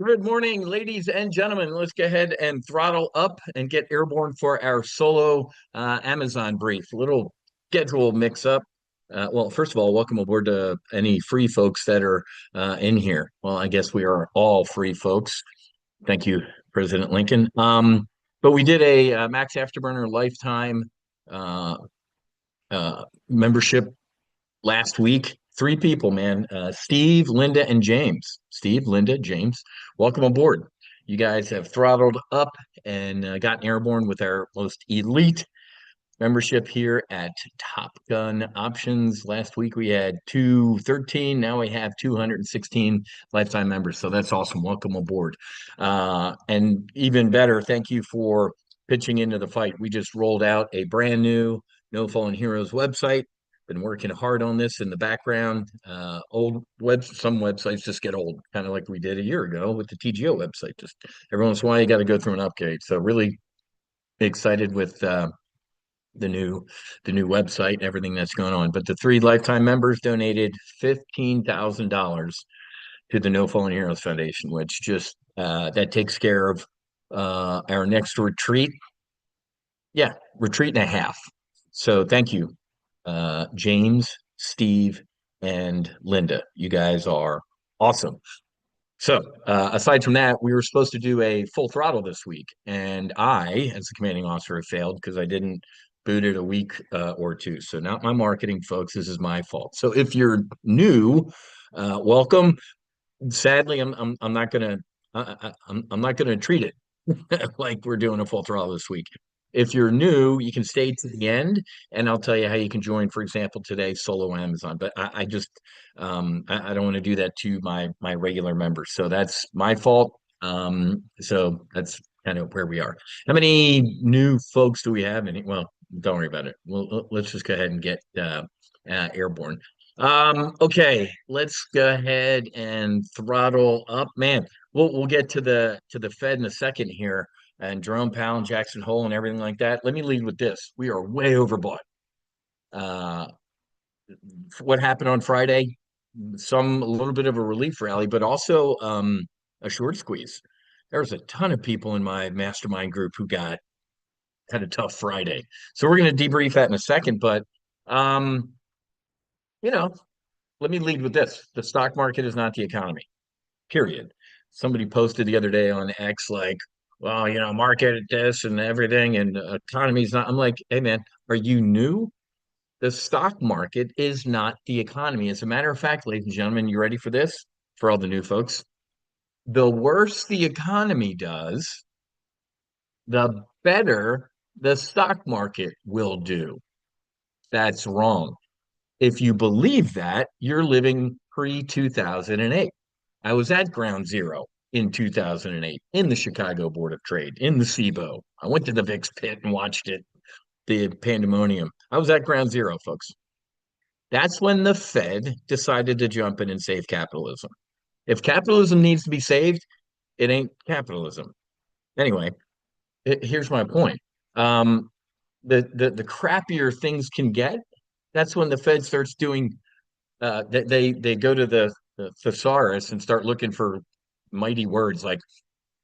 Good morning, ladies and gentlemen. Let's go ahead and throttle up and get airborne for our solo Amazon brief. A little schedule mix up. Well, first of all, welcome aboard to any free folks that are in here. Well, I guess we are all free folks. Thank you, President Lincoln. But we did a Max Afterburner lifetime uh, membership last week. Three people, man. Steve, Linda, and James. Steve, Linda, James, welcome aboard. You guys have throttled up and gotten airborne with our most elite membership here at Top Gun Options. Last week we had 213. Now we have 216 lifetime members. So that's awesome. Welcome aboard. And even better, thank you for pitching into the fight. We just rolled out a brand new No Fallen Heroes website. Been working hard on this in the background. Some websites just get old, kind of like we did a year ago with the TGO website. Just every once in a while, you got to go through an upgrade. So really excited with the new website, everything that's going on. But the three lifetime members donated $15,000 to the No Fallen Heroes Foundation, which just that takes care of our next retreat. Yeah, retreat and a half. So thank you, James, Steve, and Linda. You guys are awesome. So, aside from that, we were supposed to do a full throttle this week, and I, as the commanding officer, have failed because I didn't boot it a week or two. So, not my marketing, folks. This is my fault. So, if you're new, welcome. Sadly, I'm not gonna I'm not gonna treat it like we're doing a full throttle this week. If you're new, you can stay to the end, and I'll tell you how you can join. For example, today solo Amazon. But I just I don't want to do that to my regular members, so that's my fault. So that's kind of where we are. How many new folks do we have? Any? Well, don't worry about it. Let's just go ahead and get airborne. Okay, let's go ahead and throttle up, man. We'll get to the Fed in a second here, and Jerome Powell and Jackson Hole and everything like that. Let me lead with this: we are way overbought. Uh, what happened on Friday? A little bit of a relief rally, but also a short squeeze. There was a ton of people in my mastermind group who had a tough Friday. So we're going to debrief that in a second, but um, you know, let me lead with this: the stock market is not the economy. Period. Somebody posted the other day on X like, well, market this and everything, and economy's not. I'm like, hey man, are you new? The stock market is not the economy. As a matter of fact, ladies and gentlemen, you ready for this? For all the new folks, the worse the economy does, the better the stock market will do. That's wrong. If you believe that, you're living pre 2008. I was at ground zero in 2008 in the Chicago Board of Trade, in the SIBO. I went to the VIX pit and watched it, the pandemonium. I was at ground zero, folks. That's when the Fed decided to jump in and save capitalism. If capitalism needs to be saved, it ain't capitalism. Anyway, here's my point. Um, the crappier things can get, that's when the Fed starts doing they go to the thesaurus and start looking for mighty words like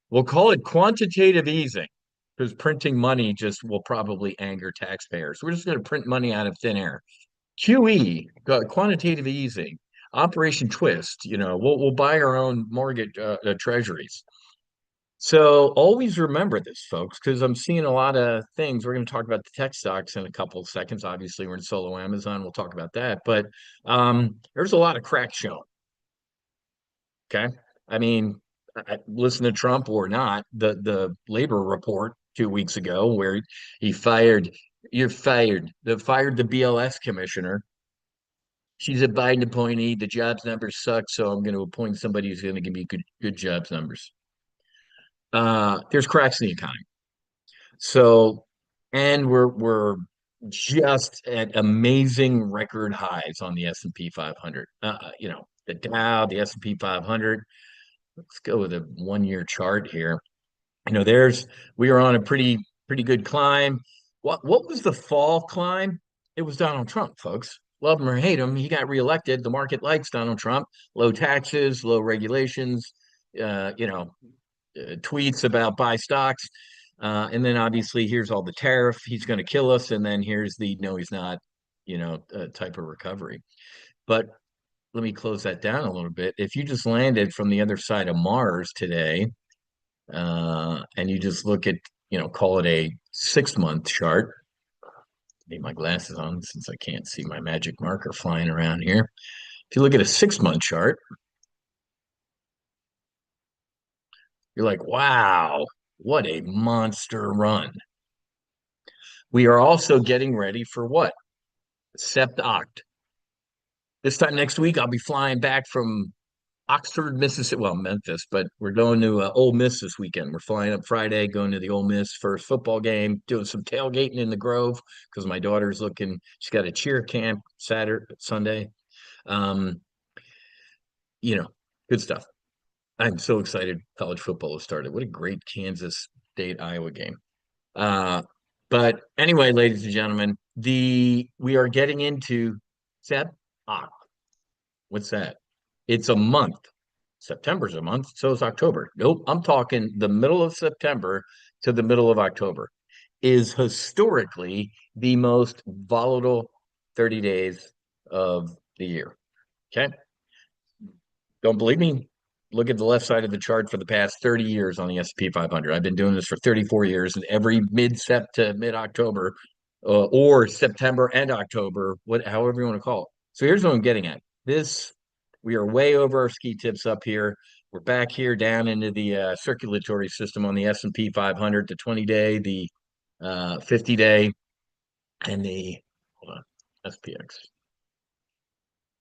we'll call it quantitative easing because printing money just will probably anger taxpayers. We're just going to print money out of thin air. QE, quantitative easing, Operation Twist. We'll buy our own mortgage treasuries. So always remember this, folks, because I'm seeing a lot of things. We're going to talk about the tech stocks in a couple of seconds. Obviously, we're in solo Amazon. We'll talk about that. But there's a lot of crack shown. Okay. I mean, listen to Trump or not, the labor report 2 weeks ago where he you're fired. They fired the BLS commissioner. She's a Biden appointee. The jobs numbers suck, so I'm going to appoint somebody who's going to give me good jobs numbers. There's cracks in the economy. So, and we're just at amazing record highs on the S&P 500. The Dow, the S&P 500. Let's go with a 1 year chart here. There's we are on a pretty good climb. What was the fall climb? It was Donald Trump, folks. Love him or hate him, he got reelected. The market likes Donald Trump. Low taxes, low regulations. you know, tweets about buy stocks. And then obviously here's all the tariff. He's going to kill us. And then here's the no, he's not, type of recovery. But let me close that down a little bit. If you just landed from the other side of Mars today, and you just look at, call it a 6 month chart. Need my glasses on since I can't see my magic marker flying around here. If you look at a 6 month chart, you're like, wow, what a monster run. We are also getting ready for what? Sept Oct. This time next week, I'll be flying back from Oxford, Mississippi. Well, Memphis, but we're going to Ole Miss this weekend. We're flying up Friday, going to the Ole Miss first football game, doing some tailgating in the Grove because my daughter's looking. She's got a cheer camp Saturday, Sunday. Um, you know, good stuff. I'm so excited college football has started. What a great Kansas State Iowa game. Uh, but anyway, ladies and gentlemen, we are getting into Sep. What's that? It's a month. September's a month, so is October. Nope, I'm talking the middle of September to the middle of October is historically the most volatile 30 days of the year. Okay. Don't believe me? Look at the left side of the chart for the past 30 years on the S&P 500. I've been doing this for 34 years, and every mid-Sept to mid-October, or September and October, however you want to call it. So here's what I'm getting at. We are way over our ski tips up here. We're back here down into the circulatory system on the S&P 500, the 20-day, the 50-day, and the hold on, SPX.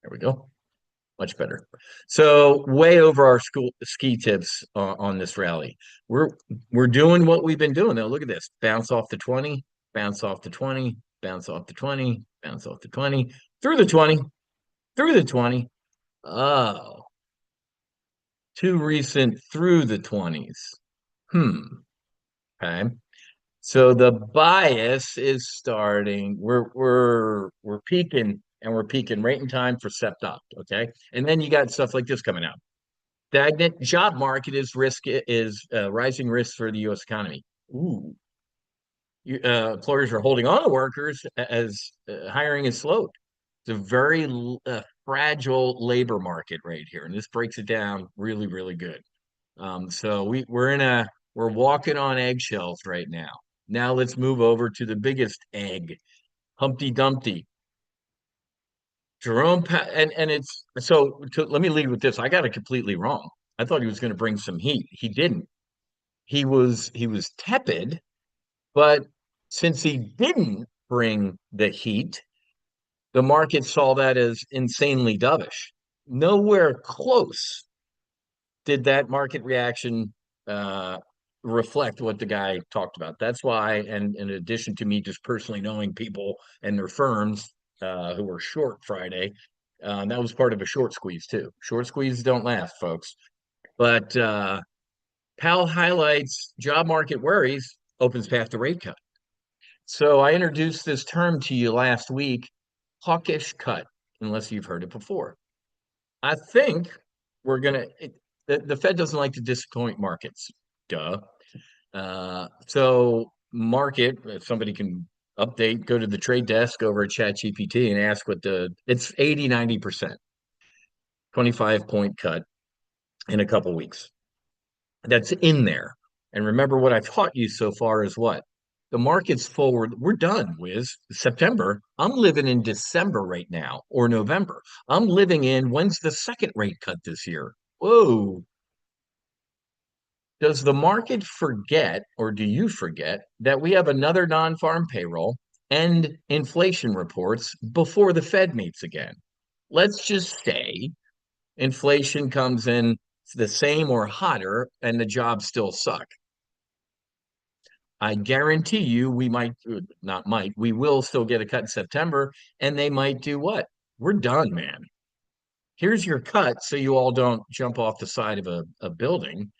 There we go. Much better. So way over our ski tips on this rally. We're we're doing what we've been doing though. Look at this. Bounce off the 20, bounce off the 20, bounce off the 20, bounce off the 20, through the 20, through the 20. Oh, too recent through the 20s. Hmm. Okay. So the bias is starting. We're peaking and we're peaking right in time for Sept. Okay. And then you got stuff like this coming out. Stagnant job market is rising risk for the U.S. economy. Ooh, employers are holding on to workers as hiring is slowed. It's a very fragile labor market right here, and this breaks it down really, really good. So we're walking on eggshells right now. Now let's move over to the biggest egg, Humpty Dumpty. And it's let me lead with this. I got it completely wrong. I thought he was going to bring some heat. He didn't. He was tepid, but since he didn't bring the heat, the market saw that as insanely dovish. Nowhere close did that market reaction uh, reflect what the guy talked about. That's why, and in addition to me just personally knowing people and their firms who were short Friday, that was part of a short squeeze too. Short squeezes don't last, folks. But Powell highlights job market worries, opens path to rate cut. So I introduced this term to you last week, hawkish cut, unless you've heard it before. I think we're gonna. The Fed doesn't like to disappoint markets. Duh. So market, if somebody can update, go to the trade desk over at ChatGPT and ask it's 80, 90%, 25-point cut in a couple weeks. That's in there. And remember what I've taught you so far is what? The market's forward. We're done with September. I'm living in December right now or November. I'm living in when's the second rate cut this year? Whoa. Does the market forget, or do you forget, that we have another non-farm payroll and inflation reports before the Fed meets again? Let's just say inflation comes in the same or hotter and the jobs still suck. I guarantee you we might, not might, we will still get a cut in September, and they might do what? We're done, man. Here's your cut so you all don't jump off the side of a building,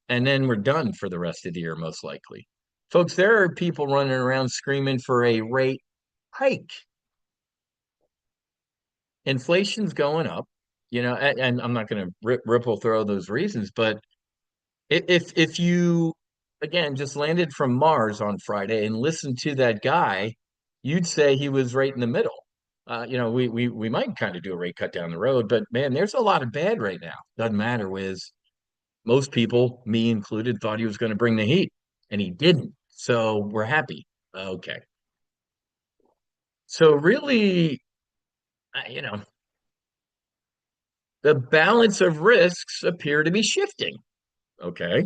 and then we're done for the rest of the year, most likely. Folks, there are people running around screaming for a rate hike. Inflation's going up, and I'm not going to ripple through those reasons, but If you again just landed from Mars on Friday and listened to that guy, you'd say he was right in the middle. We might kind of do a rate cut down the road, but man, there's a lot of bad right now. Doesn't matter, Wiz. Most people, me included, thought he was going to bring the heat, and he didn't. So we're happy. Okay. So really, you know, the balance of risks appear to be shifting. Okay.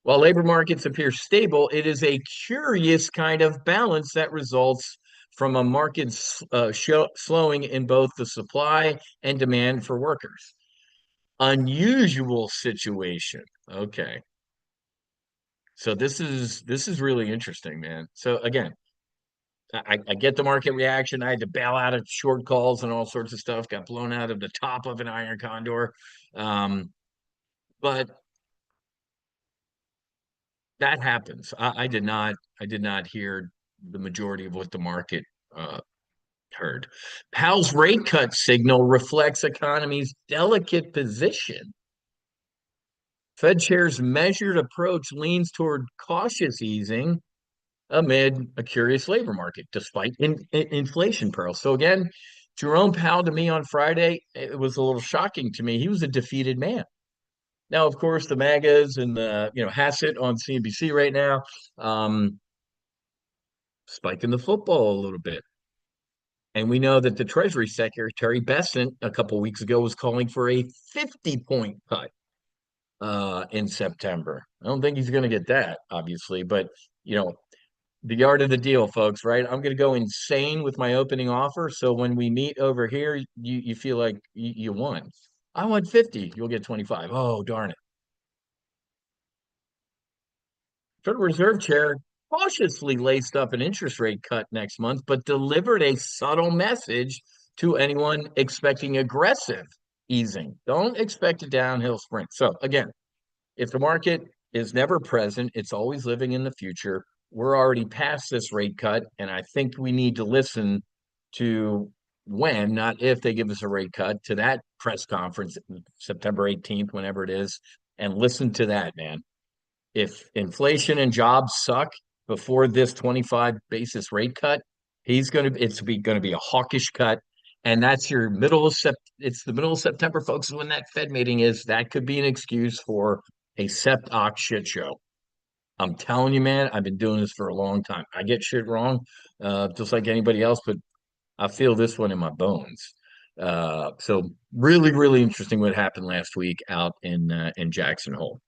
While labor markets appear stable, it is a curious kind of balance that results from a market slowing in both the supply and demand for workers. Unusual situation. Okay. So this is really interesting, man. So again, I get the market reaction. I had to bail out of short calls and all sorts of stuff. Got blown out of the top of an iron condor. Um, but that happens. I did not hear the majority of what the market uh, heard. Powell's rate cut signal reflects economy's delicate position. Fed chair's measured approach leans toward cautious easing amid a curious labor market, despite inflation perils. So again, Jerome Powell to me on Friday, it was a little shocking to me. He was a defeated man. Now, of course, the MAGAs and the Hassett on CNBC right now, um, spiking the football a little bit. And we know that the Treasury Secretary Bessent a couple of weeks ago was calling for a 50-point cut in September. I don't think he's going to get that, obviously, but you know, the art of the deal, folks, right? I'm going to go insane with my opening offer. So when we meet over here, you feel like you won. I want 50, you'll get 25. Oh, darn it. Federal Reserve Chair cautiously laced up an interest rate cut next month, but delivered a subtle message to anyone expecting aggressive easing. Don't expect a downhill sprint. So, again, if the market is never present, it's always living in the future. We're already past this rate cut, and I think we need to listen to when, not if they give us a rate cut, to that press conference September 18th, whenever it is, and listen to that, man. If inflation and jobs suck before this 25 basis rate cut, going to be a hawkish cut. And that's your middle of it's the middle of September, folks, when that Fed meeting is. That could be an excuse for a sept shit show. I'm telling you, man, I've been doing this for a long time. I get shit wrong, just like anybody else, but I feel this one in my bones. So really, really interesting what happened last week out in Jackson Hole.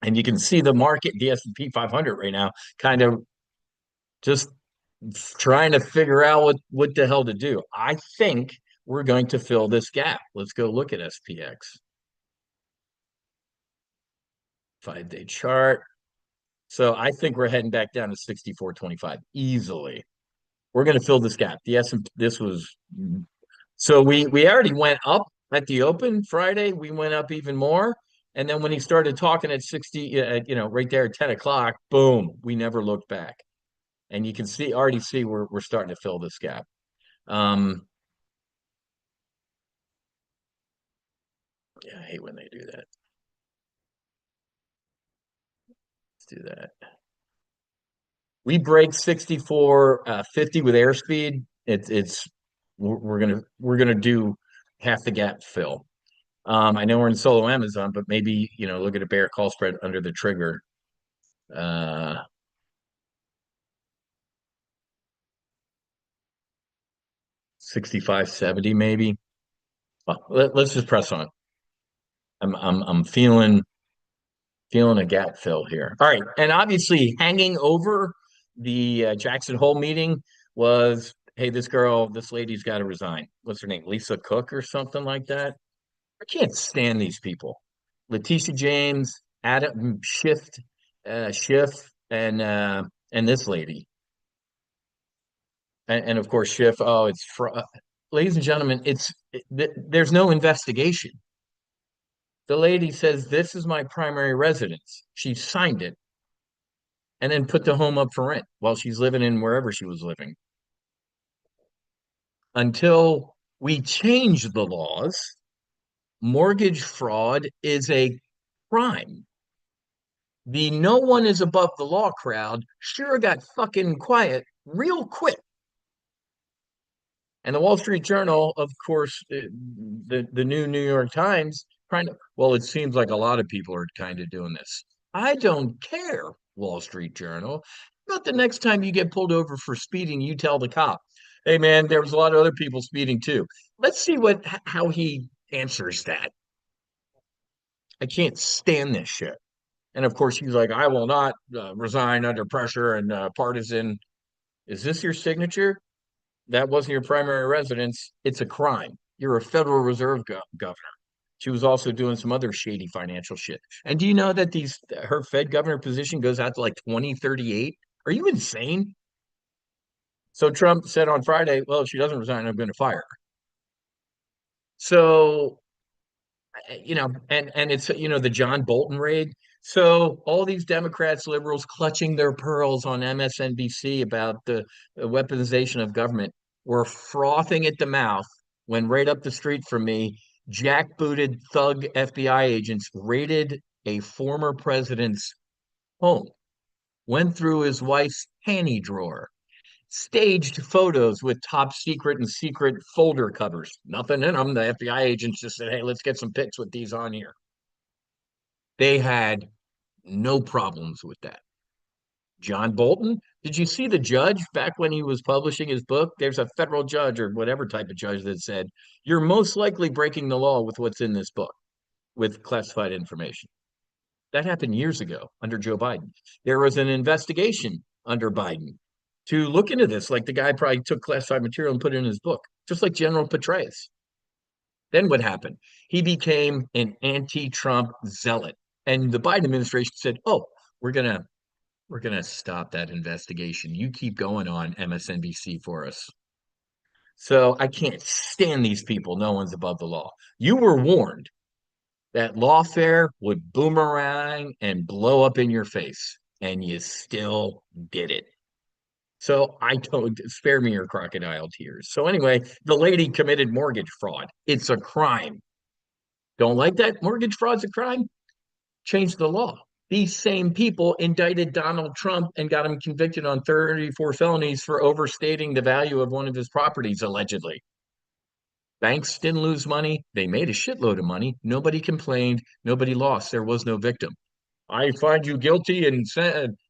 And you can see the market, the S&P 500 right now, kind of just trying to figure out what the hell to do. I think we're going to fill this gap. Let's go look at SPX. 5-day chart. So I think we're heading back down to 64.25 easily. We're going to fill this gap. The S and this was so we already went up at the open Friday. We went up even more. And then when he started talking at 60, right there at 10 o'clock, boom, we never looked back. And you can already see we're starting to fill this gap. Um, yeah, I hate when they do that. Let's do that. We break 64.50 with airspeed. It's we're gonna do half the gap fill. I know we're in solo Amazon, but maybe look at a bear call spread under the trigger. Uh, 65.70 maybe. Well, let's just press on. I'm feeling a gap fill here. All right, and obviously hanging over the Jackson Hole meeting was, hey, this lady's got to resign. What's her name? Lisa Cook or something like that. I can't stand these people. Letitia James, Adam Schiff, and this lady, and of course Schiff. Oh, ladies and gentlemen, there's no investigation. The lady says this is my primary residence. She signed it and then put the home up for rent while she's living in wherever she was living until we change the laws. Mortgage fraud is a crime. The no one is above the law crowd sure got fucking quiet real quick. And the Wall Street Journal, of course, the new New York Times, trying to, well, it seems like a lot of people are kind of doing this. I don't care, Wall Street Journal. But the next time you get pulled over for speeding, you tell the cop, hey man, there was a lot of other people speeding too. Let's see how he answers that. I can't stand this shit. And of course, he's like, I will not resign under pressure and partisan. Is this your signature? That wasn't your primary residence. It's a crime. You're a Federal Reserve governor. She was also doing some other shady financial shit. And do you know that her Fed governor position goes out to like 2038? Are you insane? So Trump said on Friday, well, if she doesn't resign, I'm going to fire her. So and it's the John Bolton raid. So all these Democrats, liberals clutching their pearls on MSNBC about the weaponization of government were frothing at the mouth when right up the street from me, jackbooted thug FBI agents raided a former president's home, went through his wife's panty drawer, staged photos with top secret and secret folder covers. Nothing in them. The FBI agents just said, hey, let's get some pics with these on here. They had no problems with that. John Bolton, did you see the judge back when he was publishing his book? There's a federal judge or whatever type of judge that said, you're most likely breaking the law with what's in this book with classified information. That happened years ago under Joe Biden. There was an investigation under Biden to look into this. Like the guy probably took classified material and put it in his book, just like General Petraeus. Then what happened? He became an anti-Trump zealot. And the Biden administration said, "Oh, we're gonna we're gonna stop that investigation. You keep going on MSNBC for us." So I can't stand these people. No one's above the law. You were warned that lawfare would boomerang and blow up in your face, and you still did it. So I don't spare me your crocodile tears. So anyway, the lady committed mortgage fraud. It's a crime. Don't like that? Mortgage fraud's a crime? Change the law. These same people indicted Donald Trump and got him convicted on 34 felonies for overstating the value of one of his properties, allegedly. Banks didn't lose money. They made a shitload of money. Nobody complained. Nobody lost. There was no victim. I find you guilty and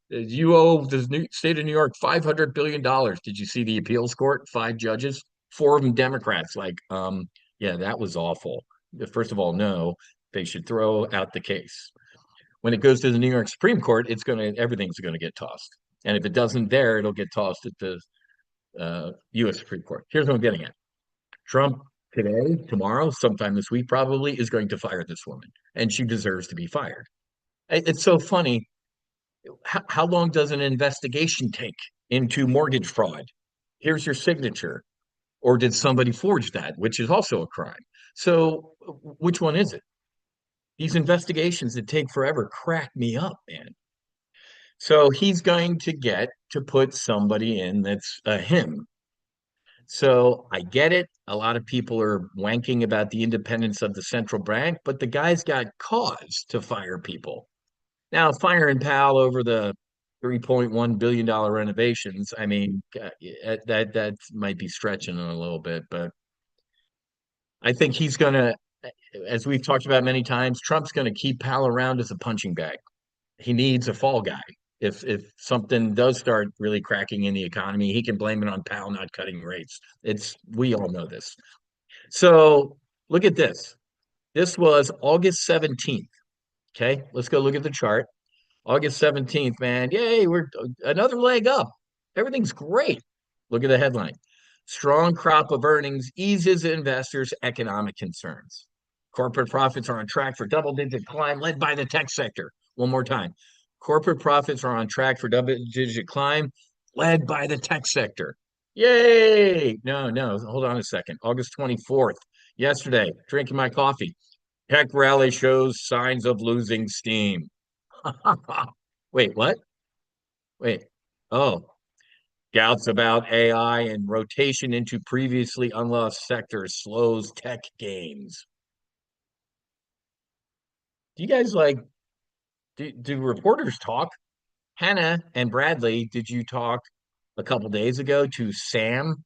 you owe the state of New York $500 billion. Did you see the appeals court? 5 judges, 4 of them Democrats. Like, yeah, that was awful. First of all, no, they should throw out the case. When it goes to the New York Supreme Court, everything's gonna get tossed. And if it doesn't there, it'll get tossed at the U.S. Supreme Court. Here's what I'm getting at. Trump today, tomorrow, sometime this week, probably is going to fire this woman, and she deserves to be fired. It's so funny. How long does an investigation take into mortgage fraud? Here's your signature. Or did somebody forge that, which is also a crime? So, which one is it? These investigations that take forever crack me up, man. So, he's going to get to put somebody in that's a him. So, I get it. A lot of people are wanking about the independence of the central bank, but the guy's got cause to fire people. Now, firing Powell over the $3.1 billion renovations, I mean, that might be stretching a little bit, but I think he's going to, as we've talked about many times, Trump's going to keep Powell around as a punching bag. He needs a fall guy. If something does start really cracking in the economy, he can blame it on Powell not cutting rates. We all know this. So look at this. This was August 17th. Okay, let's go look at the chart. August 17th, man. Yay, we're another leg up. Everything's great. Look at the headline. Strong crop of earnings eases investors' economic concerns. Corporate profits are on track for double-digit climb led by the tech sector. One more time. Corporate profits are on track for double-digit climb led by the tech sector. Yay! No, hold on a second. August 24th, yesterday, drinking my coffee. Tech rally shows signs of losing steam. Wait, what? Wait. Oh, doubts about AI and rotation into previously unlost sectors slows tech gains. Do you guys like Do reporters talk? Hannah and Bradley, did you talk a couple days ago to Sam?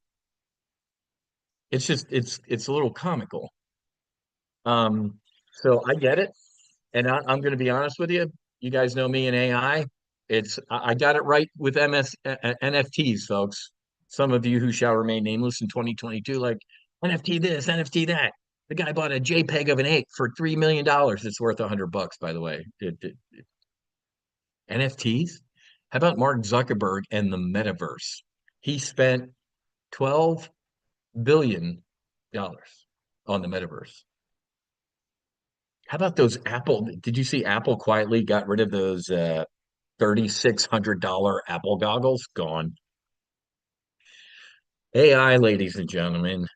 It's just it's a little comical. Um, so I get it, and I'm going to be honest with you. You guys know me in AI. I got it right with NFTs, folks. Some of you who shall remain nameless in 2022, like NFT this, NFT that. The guy bought a JPEG of an ape for $3 million. It's worth $100, by the way. NFTs? How about Mark Zuckerberg and the metaverse? He spent $12 billion on the metaverse. How about those Apple? Did you see Apple quietly got rid of those $3,600 Apple goggles? Gone. AI, ladies and gentlemen,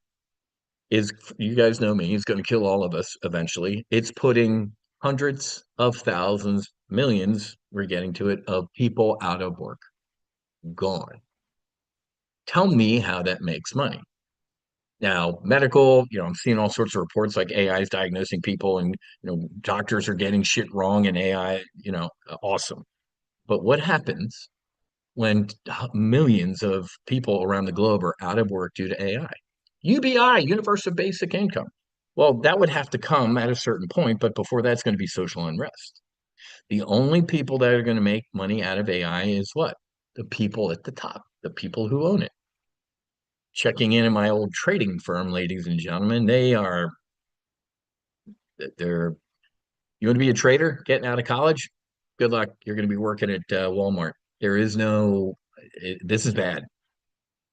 is you guys know me, is going to kill all of us eventually. It's putting hundreds of thousands, millions, we're getting to it, of people out of work. Gone. Tell me how that makes money. Now, medical, I'm seeing all sorts of reports like AI is diagnosing people and, doctors are getting shit wrong and AI, awesome. But what happens when millions of people around the globe are out of work due to AI? UBI, Universal Basic Income. Well, that would have to come at a certain point, but before that's going to be social unrest. The only people that are going to make money out of AI is what? The people at the top, the people who own it. Checking in my old trading firm, ladies and gentlemen, they're you want to be a trader getting out of college? Good luck. You're going to be working at Walmart. There is no, this is bad.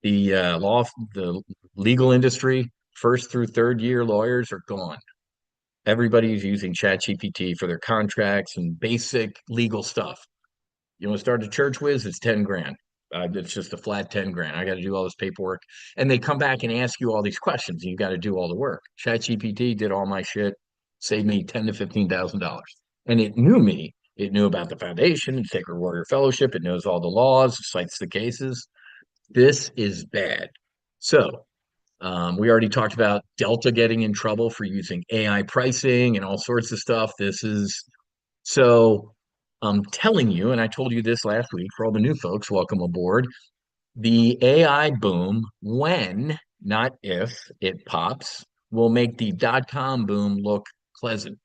The legal industry, first through third year lawyers are gone. Everybody's using ChatGPT for their contracts and basic legal stuff. You want to start a church whiz? It's 10 grand. It's just a flat 10 grand. I got to do all this paperwork. And they come back and ask you all these questions, and you got to do all the work. ChatGPT did all my shit, saved me ten to $15,000. And it knew me. It knew about the foundation, the Sacred Warrior Fellowship. It knows all the laws, cites the cases. This is bad. So we already talked about Delta getting in trouble for using AI pricing and all sorts of stuff. This is so I'm telling you, and I told you this last week for all the new folks, welcome aboard. The AI boom, when, not if, it pops, will make the dot-com boom look pleasant.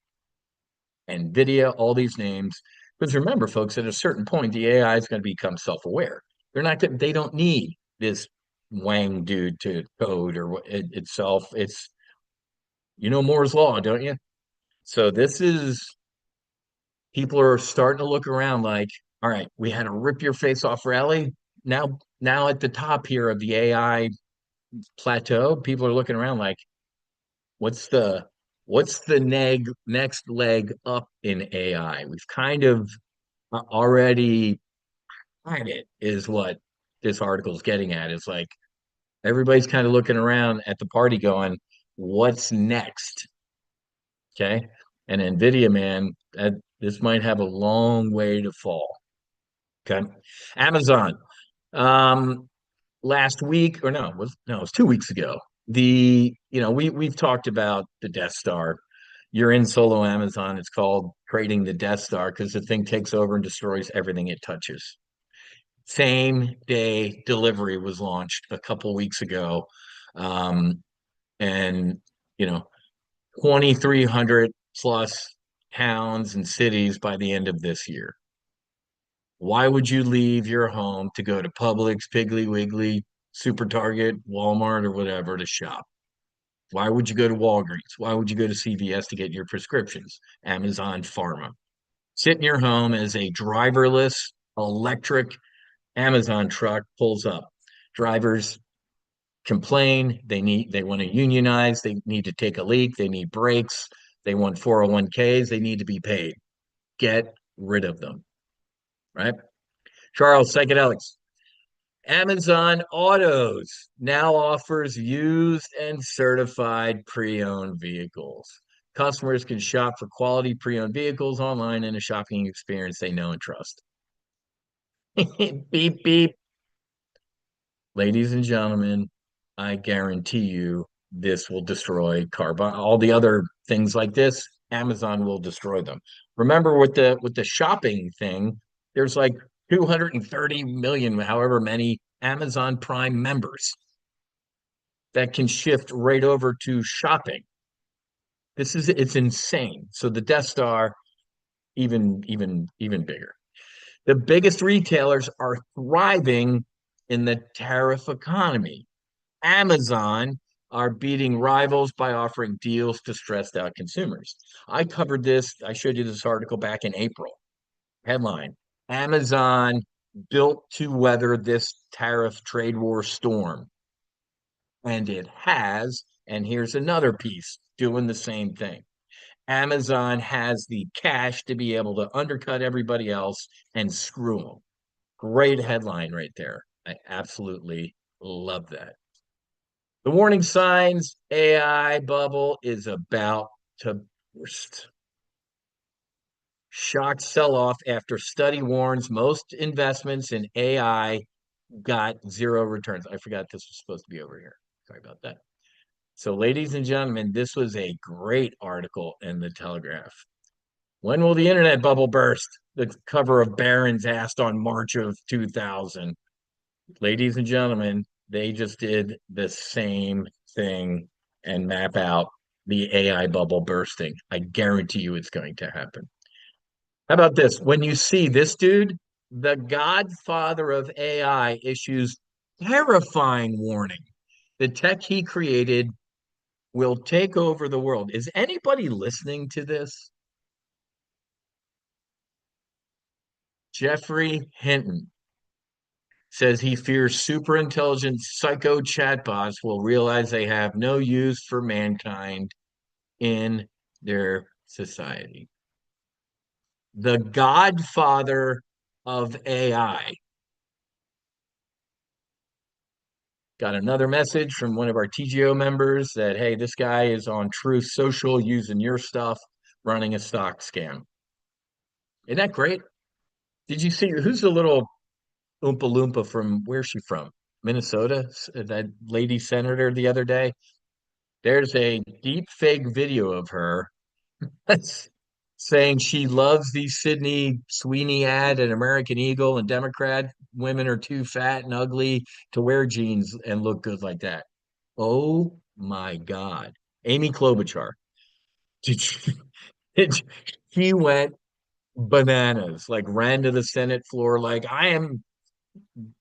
NVIDIA, all these names. Because remember, folks, at a certain point, the AI is going to become self-aware. They don't need this Wang dude to code or itself. It's, Moore's Law, don't you? So this is people are starting to look around like, all right, we had a rip your face off rally. Now at the top here of the AI plateau, people are looking around like, what's the next leg up in AI? We've kind of already had it, is what this article is getting at. Is like everybody's kind of looking around at the party going, what's next? Okay. And Nvidia, man, this might have a long way to fall. Okay. Amazon. Um, Last week, or no, it was 2 weeks ago. We've talked about the Death Star. You're in solo Amazon. It's called trading the Death Star because the thing takes over and destroys everything it touches. Same day delivery was launched a couple weeks ago. Um, and you know, 2,300 plus towns and cities by the end of this year. Why would you leave your home to go to Publix, Piggly Wiggly, Super Target, Walmart, or whatever to shop? Why would you go to Walgreens? Why would you go to CVS to get your prescriptions? Amazon Pharma. Sit in your home as a driverless electric Amazon truck pulls up. Drivers complain, they want to unionize, they need to take a leak, they need breaks, they want 401ks, they need to be paid. Get rid of them, right? Charles, psychedelics. Amazon Autos now offers used and certified pre-owned vehicles. Customers can shop for quality pre-owned vehicles online in a shopping experience they know and trust. Beep, beep. Ladies and gentlemen, I guarantee you this will destroy carbon. All the other things like this, Amazon will destroy them. Remember with the shopping thing, there's like 230 million, however many Amazon Prime members that can shift right over to shopping. It's insane. So the Death Star, even bigger. The biggest retailers are thriving in the tariff economy. Amazon are beating rivals by offering deals to stressed out consumers. I covered this, I showed you this article back in April. Headline: Amazon built to weather this tariff trade war storm. And it has. And here's another piece doing the same thing. Amazon has the cash to be able to undercut everybody else and screw them. Great headline right there. I absolutely love that. The warning signs: AI bubble is about to burst. Shock sell off after study warns most investments in AI got zero returns. I forgot this was supposed to be over here. Sorry about that. So, ladies and gentlemen, this was a great article in the Telegraph. When will the internet bubble burst? The cover of Barron's asked on March of 2000. Ladies and gentlemen, they just did the same thing and map out the AI bubble bursting. I guarantee you it's going to happen. How about this? When you see this dude, the godfather of AI issues terrifying warning. The tech he created will take over the world. Is anybody listening to this? Jeffrey Hinton says he fears super intelligent psycho chatbots will realize they have no use for mankind in their society. The godfather of AI. Got another message from one of our TGO members that, hey, this guy is on Truth Social using your stuff, running a stock scam. Isn't that great? Did you see who's the little Oompa Loompa from where's she from? Minnesota? That lady senator the other day? There's a deep fake video of her that's saying she loves the Sydney Sweeney ad and American Eagle and Democrat women are too fat and ugly to wear jeans and look good like that. Oh my God. Amy Klobuchar. Did she, she went bananas, like ran to the Senate floor, like I am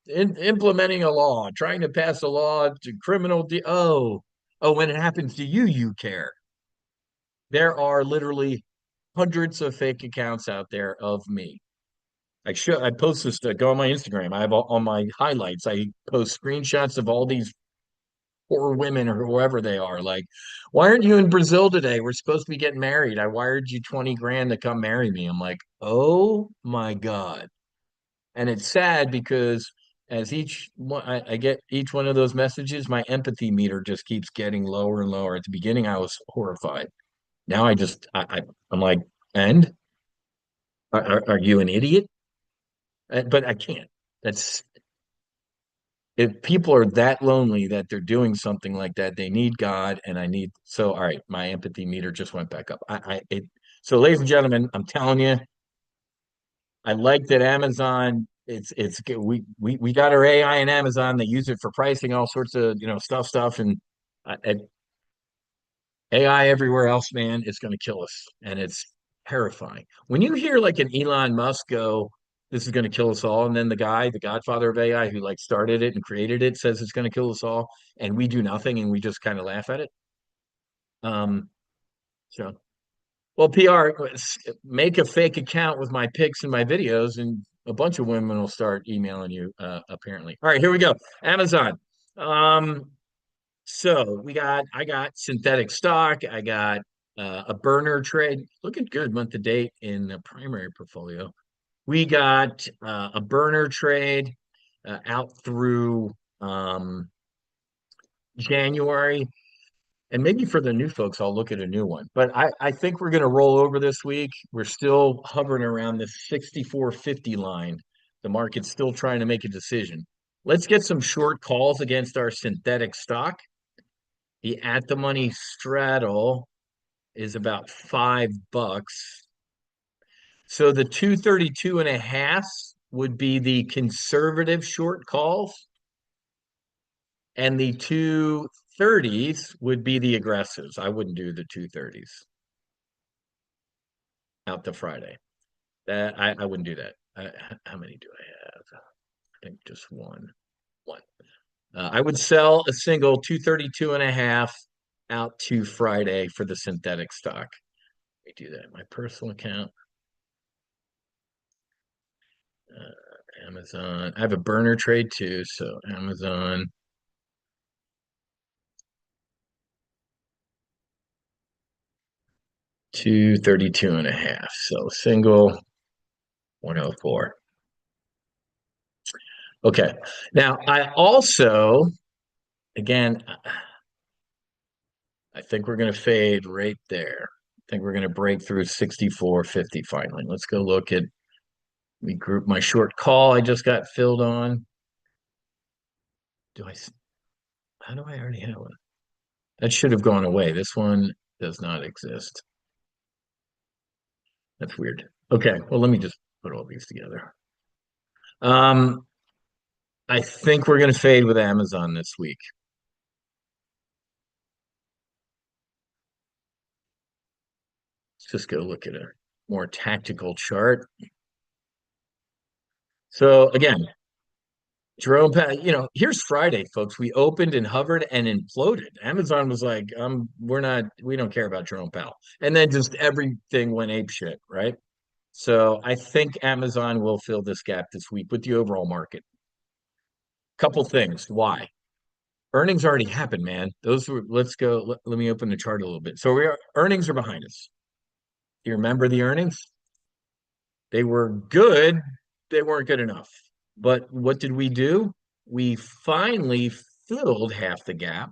implementing a law, trying to pass a law to oh, when it happens to you, you care. There are literally hundreds of fake accounts out there of me. I post this to go on my Instagram. I have on my highlights. I post screenshots of all these poor women or whoever they are. Like, why aren't you in Brazil today? We're supposed to be getting married. I wired you 20 grand to come marry me. I'm like, oh my God. And it's sad because as each one I get each one of those messages, my empathy meter just keeps getting lower and lower. At the beginning, I was horrified. Now I'm like, and are you an idiot? But I can't. That's if people are that lonely that they're doing something like that, they need God, and I need so all right, my empathy meter just went back up. So ladies and gentlemen, I'm telling you, I like that Amazon. It's we got our AI in Amazon. They use it for pricing all sorts of stuff and AI everywhere else, man, it's going to kill us, and it's terrifying. When you hear like an Elon Musk go, "This is going to kill us all," and then the guy, the godfather of AI, who like started it and created it, says it's going to kill us all, and we do nothing, and we just kind of laugh at it. Um, so well, PR, make a fake account with my pics and my videos, and a bunch of women will start emailing you, apparently. All right, here we go. Amazon. Um, so I got synthetic stock. I got a burner trade. Looking good month to date in the primary portfolio. We got a burner trade out through January. And maybe for the new folks, I'll look at a new one. But I think we're going to roll over this week. We're still hovering around the 64.50 line. The market's still trying to make a decision. Let's get some short calls against our synthetic stock. The at the money straddle is about $5. So the 232 and a half would be the conservative short calls, and the 230s would be the aggressives. I wouldn't do the 230s out to Friday. That I wouldn't do that. How many do I have? I think just one. One. I would sell a single 232 and a half out to Friday for the synthetic stock. Let me do that. My personal account. Amazon. I have a burner trade too, so Amazon. 232 and a half. So single 104. Okay. Now I also, again, I think we're going to fade right there. I think we're going to break through 64.50 finally. Let's go look at, we group my short call I just got filled on. Do I, how do I already have one? That should have gone away. This one does not exist. That's weird. Okay, well, let me just put all these together. Um, I think we're going to fade with Amazon this week. Let's just go look at a more tactical chart. So again, Jerome, here's Friday, folks. We opened and hovered and imploded. Amazon was like, we don't care about Jerome Powell. And then just everything went ape shit, right? So I think Amazon will fill this gap this week with the overall market. Couple things. Why? Earnings already happened, man. Let's go. Let me open the chart a little bit. So earnings are behind us. Do you remember the earnings? They were good. They weren't good enough. But what did we do? We finally filled half the gap,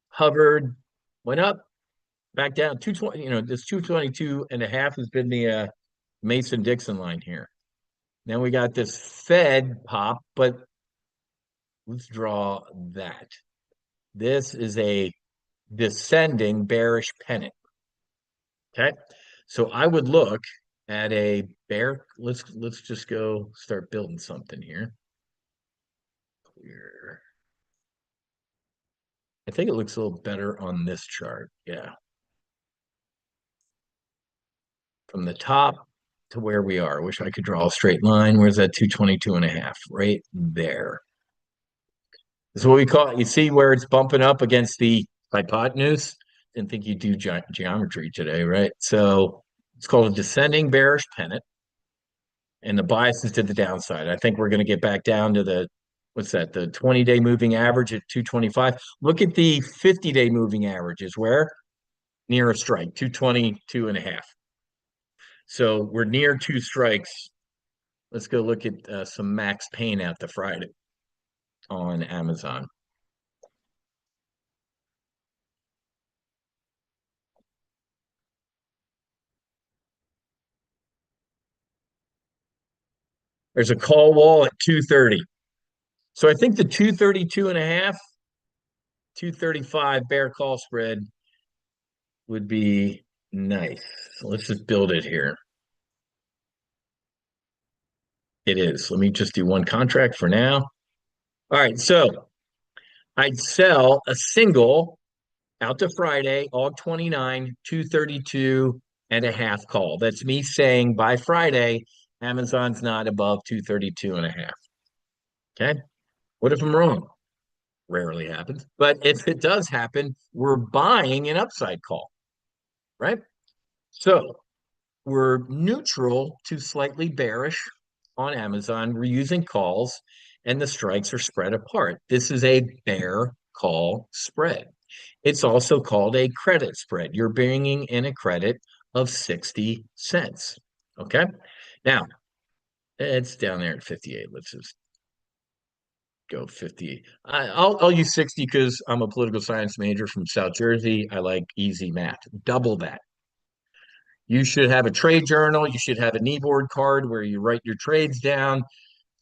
hovered, went up, back down. 220, this 222 and a half has been the Mason-Dixon line here. Now we got this Fed pop, but let's draw that. This is a descending bearish pennant. Okay. So I would look at a bear. Let's just go start building something here. Clear. I think it looks a little better on this chart. Yeah. From the top to where we are. I wish I could draw a straight line. Where's that 222 and a half? Right there. This is what we call it. You see where it's bumping up against the hypotenuse? Didn't think you'd do geometry today, right? So it's called a descending bearish pennant, and the bias is to the downside. I think we're going to get back down to what's that? The 20-day moving average at 225. Look at the 50-day moving averages where near a strike, 222 and a half. So we're near two strikes. Let's go look at some max pain out the Friday on Amazon. There's a call wall at 230. So I think the 232 and a half, 235 bear call spread would be nice. So let's just build it here. It is. Let me just do one contract for now. All right, so I'd sell a single out to Friday, Aug 29, 232 and a half call. That's me saying by Friday, Amazon's not above 232 and a half. Okay. What if I'm wrong? Rarely happens. But if it does happen, we're buying an upside call, right? So we're neutral to slightly bearish on Amazon. We're using calls and the strikes are spread apart. This is a bear call spread. It's also called a credit spread. You're bringing in a credit of 60 cents. Okay. Now, it's down there at 58. Let's just go 50. I'll use 60 because I'm a political science major from South Jersey. I like easy math. Double that. You should have a trade journal. You should have a kneeboard card where you write your trades down.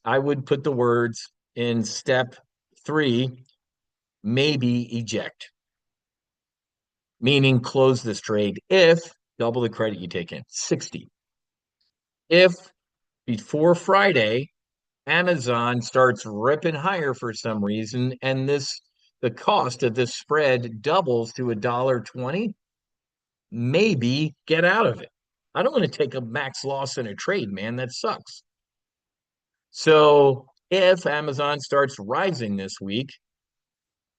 I would put the words in step 3, maybe eject. meaning close this trade if double the credit you take in, 60. If before Friday, Amazon starts ripping higher for some reason, and the cost of this spread doubles to $1.20, maybe get out of it. I don't want to take a max loss in a trade, man. That sucks. So if Amazon starts rising this week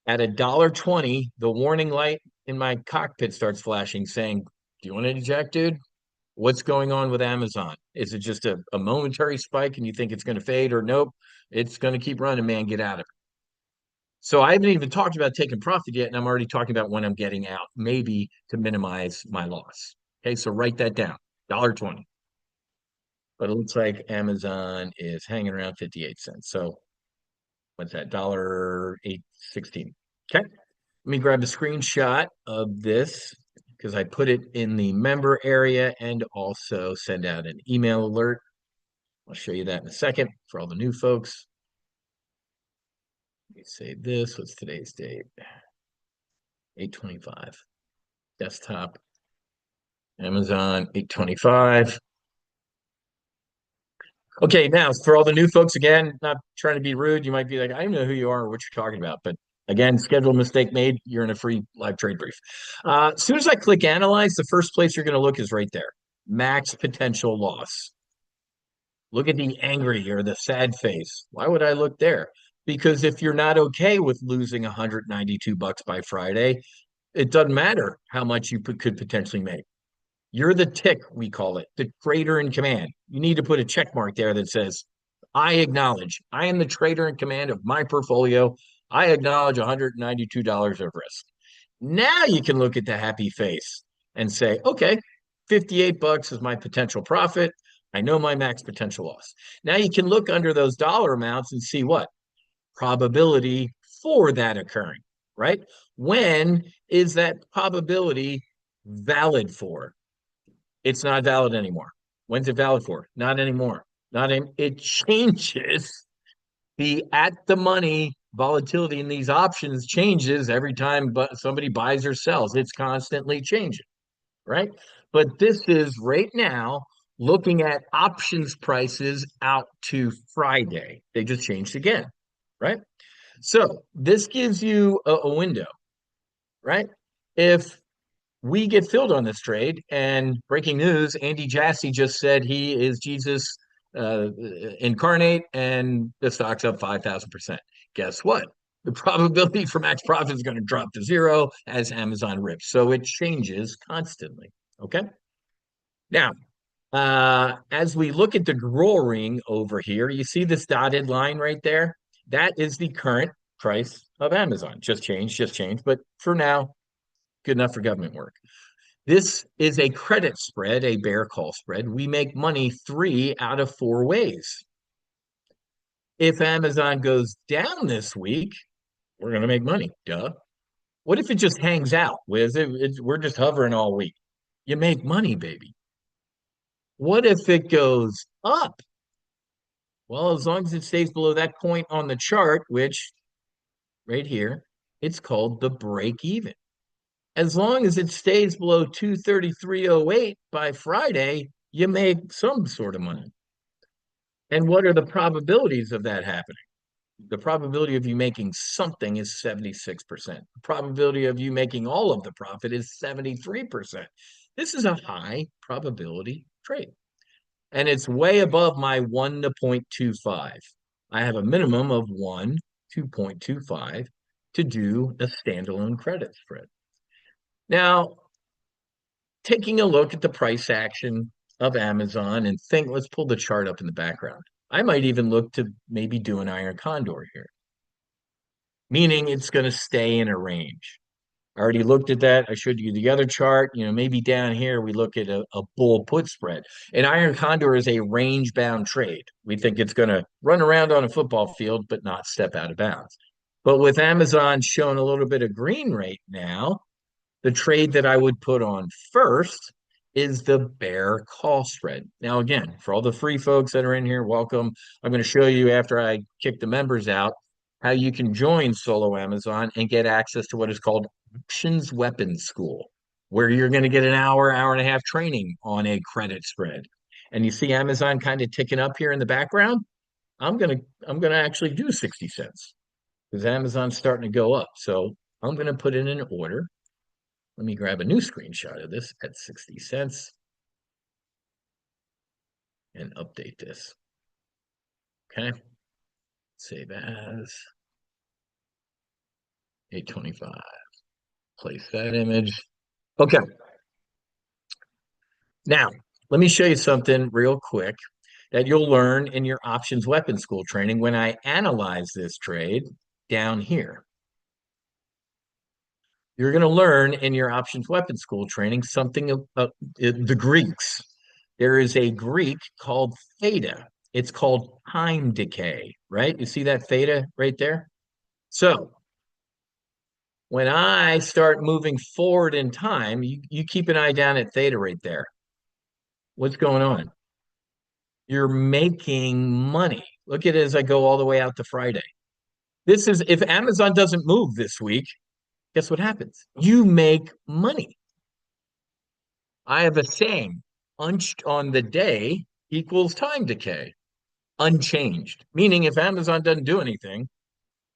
at $1.20, the warning light in my cockpit starts flashing saying, do you want to eject, dude? What's going on with Amazon? Is it just a momentary spike and you think it's going to fade, or nope, it's going to keep running, man, get out of it. So I haven't even talked about taking profit yet, and I'm already talking about when I'm getting out, maybe to minimize my loss. Okay, so write that down, $1.20. But it looks like Amazon is hanging around 58 cents. So what's that? $8.16. Okay. Let me grab a screenshot of this because I put it in the member area and also send out an email alert. I'll show you that in a second for all the new folks. Let me save this. What's today's date? 8/25. Desktop. Amazon 8/25. Okay, now for all the new folks, again, not trying to be rude, you might be like, I don't know who you are or what you're talking about, but again, schedule mistake made, you're in a free live trade brief. As soon as I click analyze, the first place you're going to look is right there, max potential loss. Look at the angry or the sad face. Why would I look there? Because if you're not okay with losing 192 bucks by Friday, it doesn't matter how much you could potentially make. You're the tick, we call it, the trader in command. You need to put a check mark there that says, I acknowledge I am the trader in command of my portfolio. I acknowledge $192 of risk. Now you can look at the happy face and say, okay, 58 bucks is my potential profit. I know my max potential loss. Now you can look under those dollar amounts and see what probability for that occurring, right? When is that probability valid for? It's not valid anymore. When's it valid for? Not anymore. Not in, it changes. The at the money volatility in these options changes every time somebody buys or sells. It's constantly changing, right? But this is right now looking at options prices out to Friday. They just changed again, right? So this gives you a window, right? If we get filled on this trade. And breaking news, Andy Jassy just said he is Jesus incarnate, and the stock's up 5,000%. Guess what? The probability for max profit is going to drop to zero as Amazon rips. So it changes constantly. Okay. Now, as we look at the grow ring over here, you see this dotted line right there? That is the current price of Amazon. Just changed. But for now, good enough for government work. This is a credit spread, a bear call spread. We make money 3 out of 4 ways. If Amazon goes down this week, we're going to make money. Duh. What if it just hangs out? We're just hovering all week. You make money, baby. What if it goes up? Well, as long as it stays below that point on the chart, which right here, it's called the break even. As long as it stays below 233.08 by Friday, you make some sort of money. And what are the probabilities of that happening? The probability of you making something is 76%. The probability of you making all of the profit is 73%. This is a high probability trade. And it's way above my 1 to 0.25. I have a minimum of 1 to 0.25 to do a standalone credit spread. Now, taking a look at the price action of Amazon and think, let's pull the chart up in the background. I might even look to maybe do an iron condor here, meaning it's going to stay in a range. I already looked at that. I showed you the other chart. Maybe down here we look at a bull put spread. An iron condor is a range bound trade. We think it's going to run around on a football field, but not step out of bounds. But with Amazon showing a little bit of green right now, the trade that I would put on first is the bear call spread. Now, again, for all the free folks that are in here, welcome. I'm going to show you after I kick the members out how you can join Solo Amazon and get access to what is called Options Weapons School. where you're going to get an hour, hour and a half training on a credit spread. And you see Amazon kind of ticking up here in the background. I'm gonna actually do 60 cents because Amazon's starting to go up. So I'm gonna put in an order. Let me grab a new screenshot of this at 60 cents and update this. Okay. Save as 825. Place that image. Okay. Now, let me show you something real quick that you'll learn in your options weapon school training when I analyze this trade down here. You're going to learn in your options weapon school training something about the Greeks. There is a Greek called theta. It's called time decay, right? You see that theta right there? So when I start moving forward in time, you keep an eye down at theta right there. What's going on? You're making money. Look at it as I go all the way out to Friday. This is if Amazon doesn't move this week, guess what happens? You make money. I have a saying, unched on the day equals time decay, unchanged. Meaning if Amazon doesn't do anything,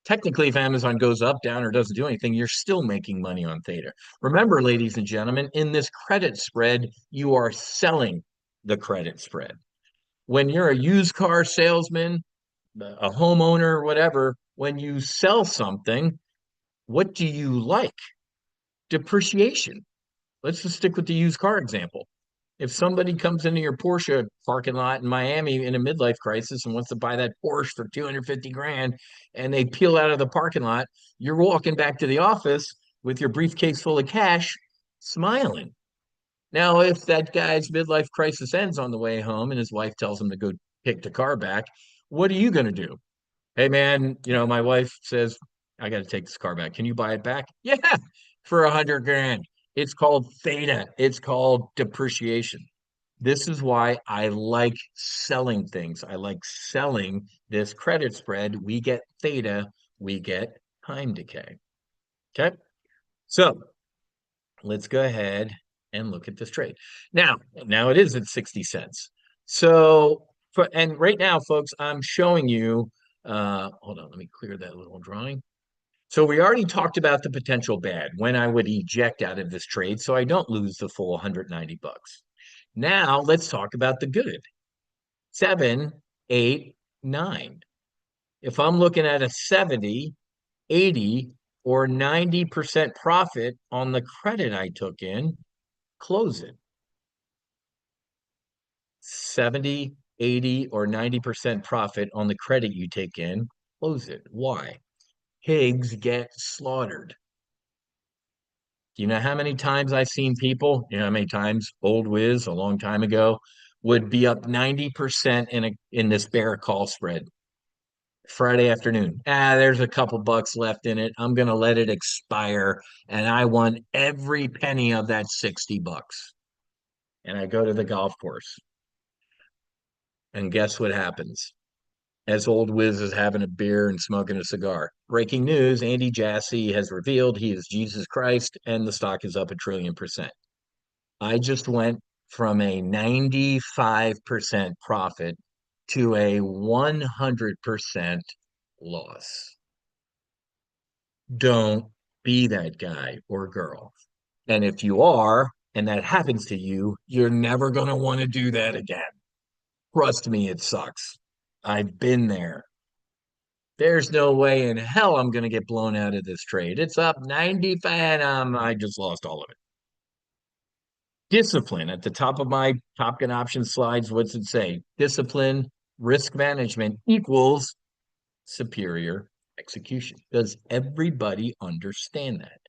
technically if Amazon goes up, down, or doesn't do anything, you're still making money on theta. Remember, ladies and gentlemen, in this credit spread, you are selling the credit spread. When you're a used car salesman, a homeowner, whatever, when you sell something, what do you like? Depreciation. Let's just stick with the used car example. If somebody comes into your Porsche parking lot in Miami in a midlife crisis and wants to buy that Porsche for 250 grand and they peel out of the parking lot, you're walking back to the office with your briefcase full of cash, smiling. Now, if that guy's midlife crisis ends on the way home and his wife tells him to go pick the car back, what are you going to do? Hey, man, my wife says, I got to take this car back. Can you buy it back? Yeah, for 100 grand. It's called theta. It's called depreciation. This is why I like selling things. I like selling this credit spread. We get theta, we get time decay. Okay. So let's go ahead and look at this trade. Now it is at 60 cents. So and right now, folks, I'm showing you, hold on, let me clear that little drawing. So we already talked about the potential bad when I would eject out of this trade so I don't lose the full 190 bucks. Now let's talk about the good. 7, 8, 9. If I'm looking at a 70, 80, or 90% profit on the credit I took in, close it. 70, 80, or 90% profit on the credit you take in, close it. Why? Pigs get slaughtered. Do you know how many times I've seen people, how many times Old Wiz a long time ago would be up 90% in this bear call spread Friday afternoon. There's a couple bucks left in it. I'm gonna let it expire, and I want every penny of that 60 bucks. And I go to the golf course. And guess what happens? As Old Wiz is having a beer and smoking a cigar. Breaking news, Andy Jassy has revealed he is Jesus Christ, and the stock is up 1,000,000,000%. I just went from a 95% profit to a 100% loss. Don't be that guy or girl. And if you are, and that happens to you, you're never going to want to do that again. Trust me, it sucks. I've been there. There's no way in hell I'm going to get blown out of this trade. It's up 95 and I just lost all of it. Discipline at the top of my Top Gun option slides. What's it say? Discipline, risk management equals superior execution. Does everybody understand that?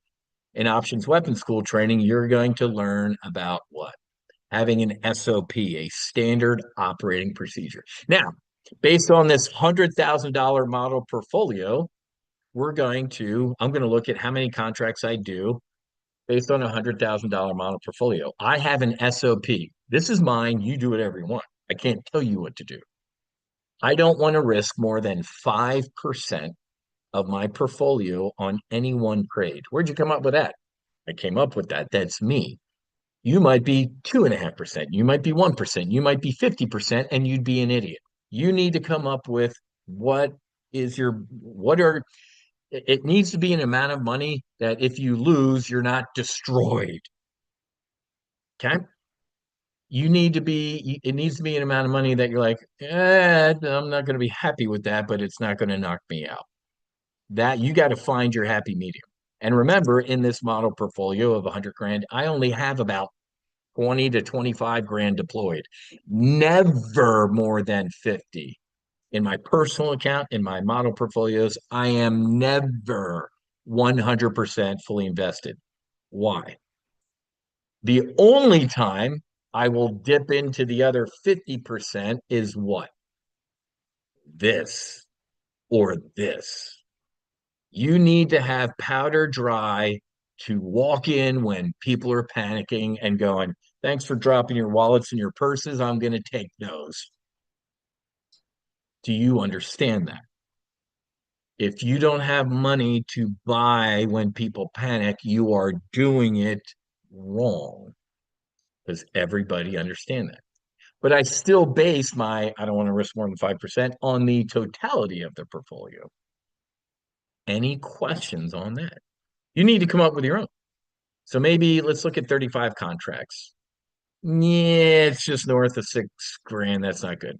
In options weapon school training, you're going to learn about what? Having an SOP, a standard operating procedure. Now, based on this $100,000 model portfolio, I'm going to look at how many contracts I do based on a $100,000 model portfolio. I have an SOP. This is mine. You do whatever you want. I can't tell you what to do. I don't want to risk more than 5% of my portfolio on any one trade. Where'd you come up with that? I came up with that. That's me. You might be 2.5%. You might be 1%. You might be 50%, and you'd be an idiot. You need to come up with what what are, it needs to be an amount of money that if you lose, you're not destroyed. Okay. It needs to be an amount of money that you're like, I'm not going to be happy with that, but it's not going to knock me out. That you got to find your happy medium. And remember, in this model portfolio of 100 grand, I only have about 20 to 25 grand deployed, never more than 50. In my personal account, in my model portfolios, I am never 100% fully invested. Why? The only time I will dip into the other 50% is what? This or this. You need to have powder dry to walk in when people are panicking and going, thanks for dropping your wallets and your purses. I'm going to take those. Do you understand that? If you don't have money to buy when people panic, you are doing it wrong. Does everybody understand that? But I still base I don't want to risk more than 5% on the totality of the portfolio. Any questions on that? You need to come up with your own. So maybe let's look at 35 contracts. Yeah, it's just north of 6 grand. That's not good.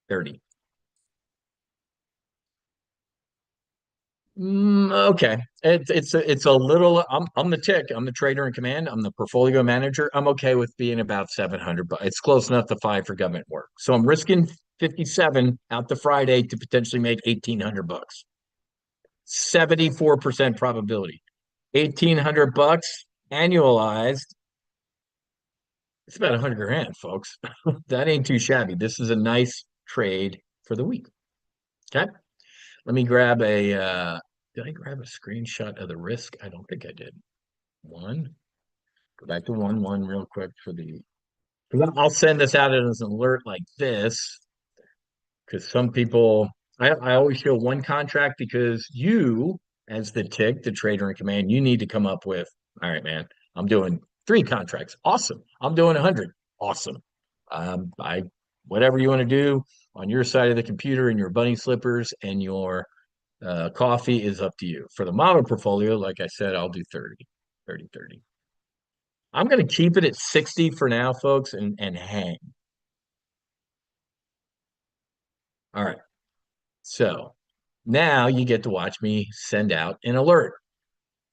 30. Okay. It's a little, I'm the tick. I'm the trader in command. I'm the portfolio manager. I'm okay with being about 700, but it's close enough to five for government work. So I'm risking 57 out the Friday to potentially make 1,800 bucks. 74% probability. 1,800 bucks annualized. It's about 100 grand, folks. That ain't too shabby. This is a nice trade for the week. Okay. Let me grab did I grab a screenshot of the risk? I don't think I did. One, go back to one real quick for the, 'cause I'll send this out as an alert like this, because some people, I always show one contract because you, as the tick, the trader in command, you need to come up with, all right, man, I'm doing three contracts. Awesome. I'm doing 100. Awesome. I, whatever you want to do on your side of the computer in your bunny slippers and your coffee is up to you. For the model portfolio, like I said, I'll do 30, 30, 30. I'm going to keep it at 60 for now, folks, and hang. All right. So now you get to watch me send out an alert.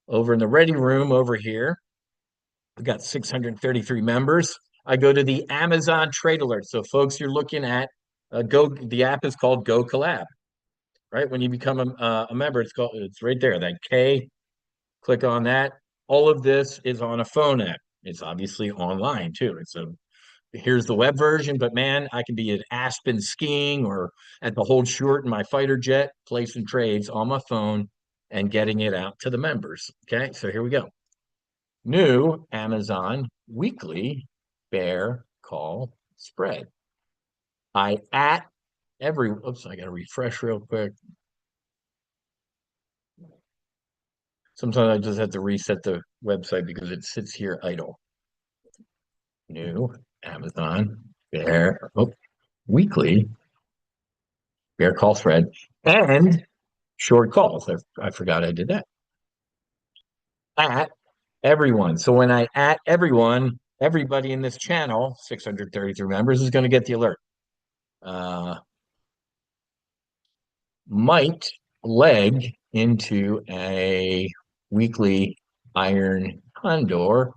Over in the ready room over here, we got 633 members. I go to the Amazon trade alert. So folks, you're looking at the app is called Go Collab, right? When you become a member, it's right there, that K, click on that. All of this is on a phone app. It's obviously online too. Here's the web version, but man, I can be at Aspen skiing or at the Hold Short in my fighter jet, placing trades on my phone and getting it out to the members. Okay, so here we go. New Amazon weekly bear call spread. I at oops, I got to refresh real quick. Sometimes I just have to reset the website because it sits here idle. New Amazon weekly bear call spread and short calls. I forgot I did that. At everyone. So when I at everyone, everybody in this channel, 633 members, is going to get the alert. Might leg into a weekly iron condor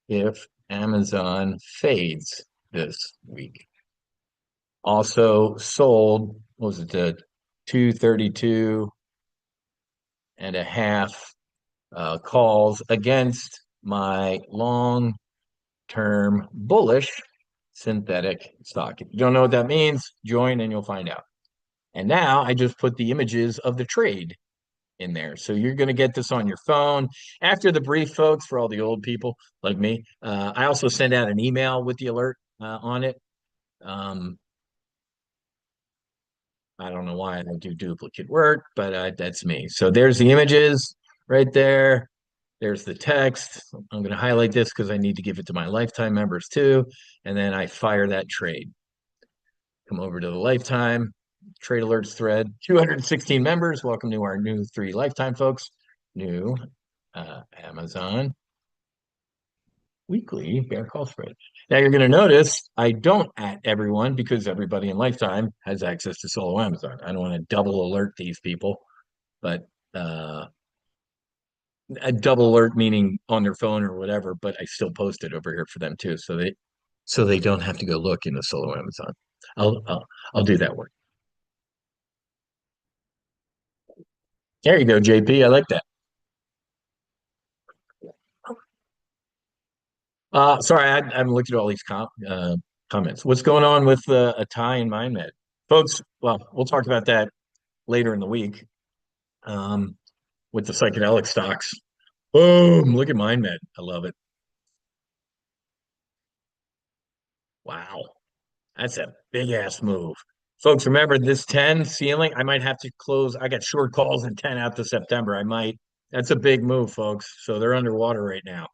if Amazon fades this week. Also sold, what was it, the 232 and a half calls against my long-term bullish synthetic stock. If you don't know what that means, join and you'll find out. And now I just put the images of the trade in there. So you're going to get this on your phone. After the brief, folks, for all the old people like me, I also send out an email with the alert on it. I don't know why I do duplicate work, but that's me. So there's the images right there. There's the text. I'm going to highlight this because I need to give it to my lifetime members too. And then I fire that trade. Come over to the lifetime trade alerts thread. 216 members. Welcome to our new three lifetime folks. New Amazon weekly bear call spread. Now you're going to notice I don't at everyone because everybody in lifetime has access to solo Amazon. I don't want to double alert these people, but a double alert meaning on their phone or whatever, but I still post it over here for them too. So they don't have to go look in the solo Amazon. I'll do that work. There you go, JP. I like that. Sorry, I haven't looked at all these comments. What's going on with a tie in MindMed, folks? Well, we'll talk about that later in the week um, with the psychedelic stocks. Boom! Look at MindMed. I love it. Wow, that's a big ass move, folks. Remember this 10 ceiling? I might have to close. I got short calls at 10 out to September. I might. That's a big move, folks. So they're underwater right now,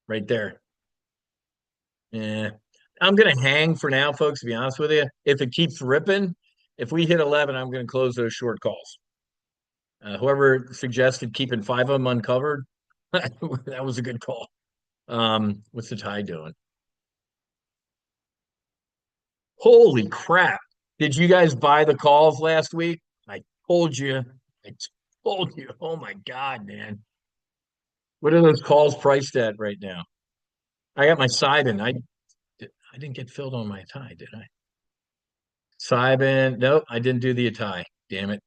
right there. Yeah. I'm gonna hang for now, folks, to be honest with you. If it keeps ripping, if we hit 11, I'm gonna close those short calls. Whoever suggested keeping five of them uncovered, that was a good call. What's the tide doing? Holy crap. Did you guys buy the calls last week? I told you. I told you. Oh my God, man. What are those calls priced at right now? I got my side in. I didn't get filled on my tie, did I? Cybin. Nope, I didn't do the tie. Damn it.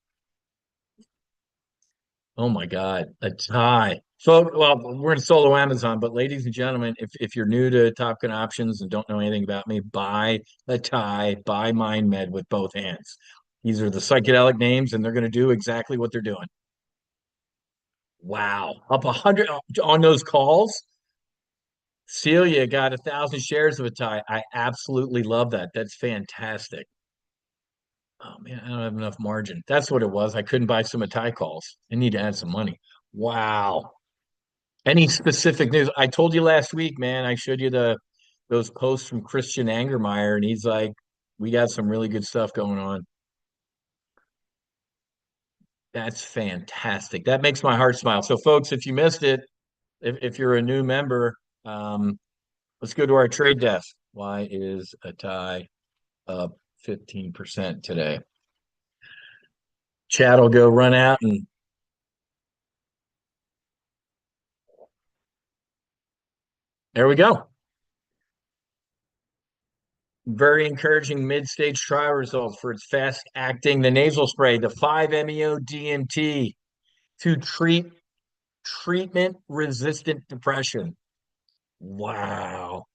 Oh my God, a tie. So, well, we're in solo Amazon, but ladies and gentlemen, if you're new to Top Gun options and don't know anything about me, buy a tie, buy MindMed with both hands. These are the psychedelic names, and they're going to do exactly what they're doing. Wow, up 100 on those calls. Celia got 1,000 shares of a tie. I absolutely love that. That's fantastic. Oh man, I don't have enough margin. That's what it was. I couldn't buy some Atai calls. I need to add some money. Wow. Any specific news? I told you last week, man. I showed you those posts from Christian Angermeyer, and he's like, "We got some really good stuff going on." That's fantastic. That makes my heart smile. So, folks, if you missed it, if you're a new member, let's go to our trade desk. Why is Atai up 15% today? Chad will go run out and there we go. Very encouraging mid-stage trial results for its fast-acting, the nasal spray, the 5-MeO DMT to treat treatment-resistant depression. Wow.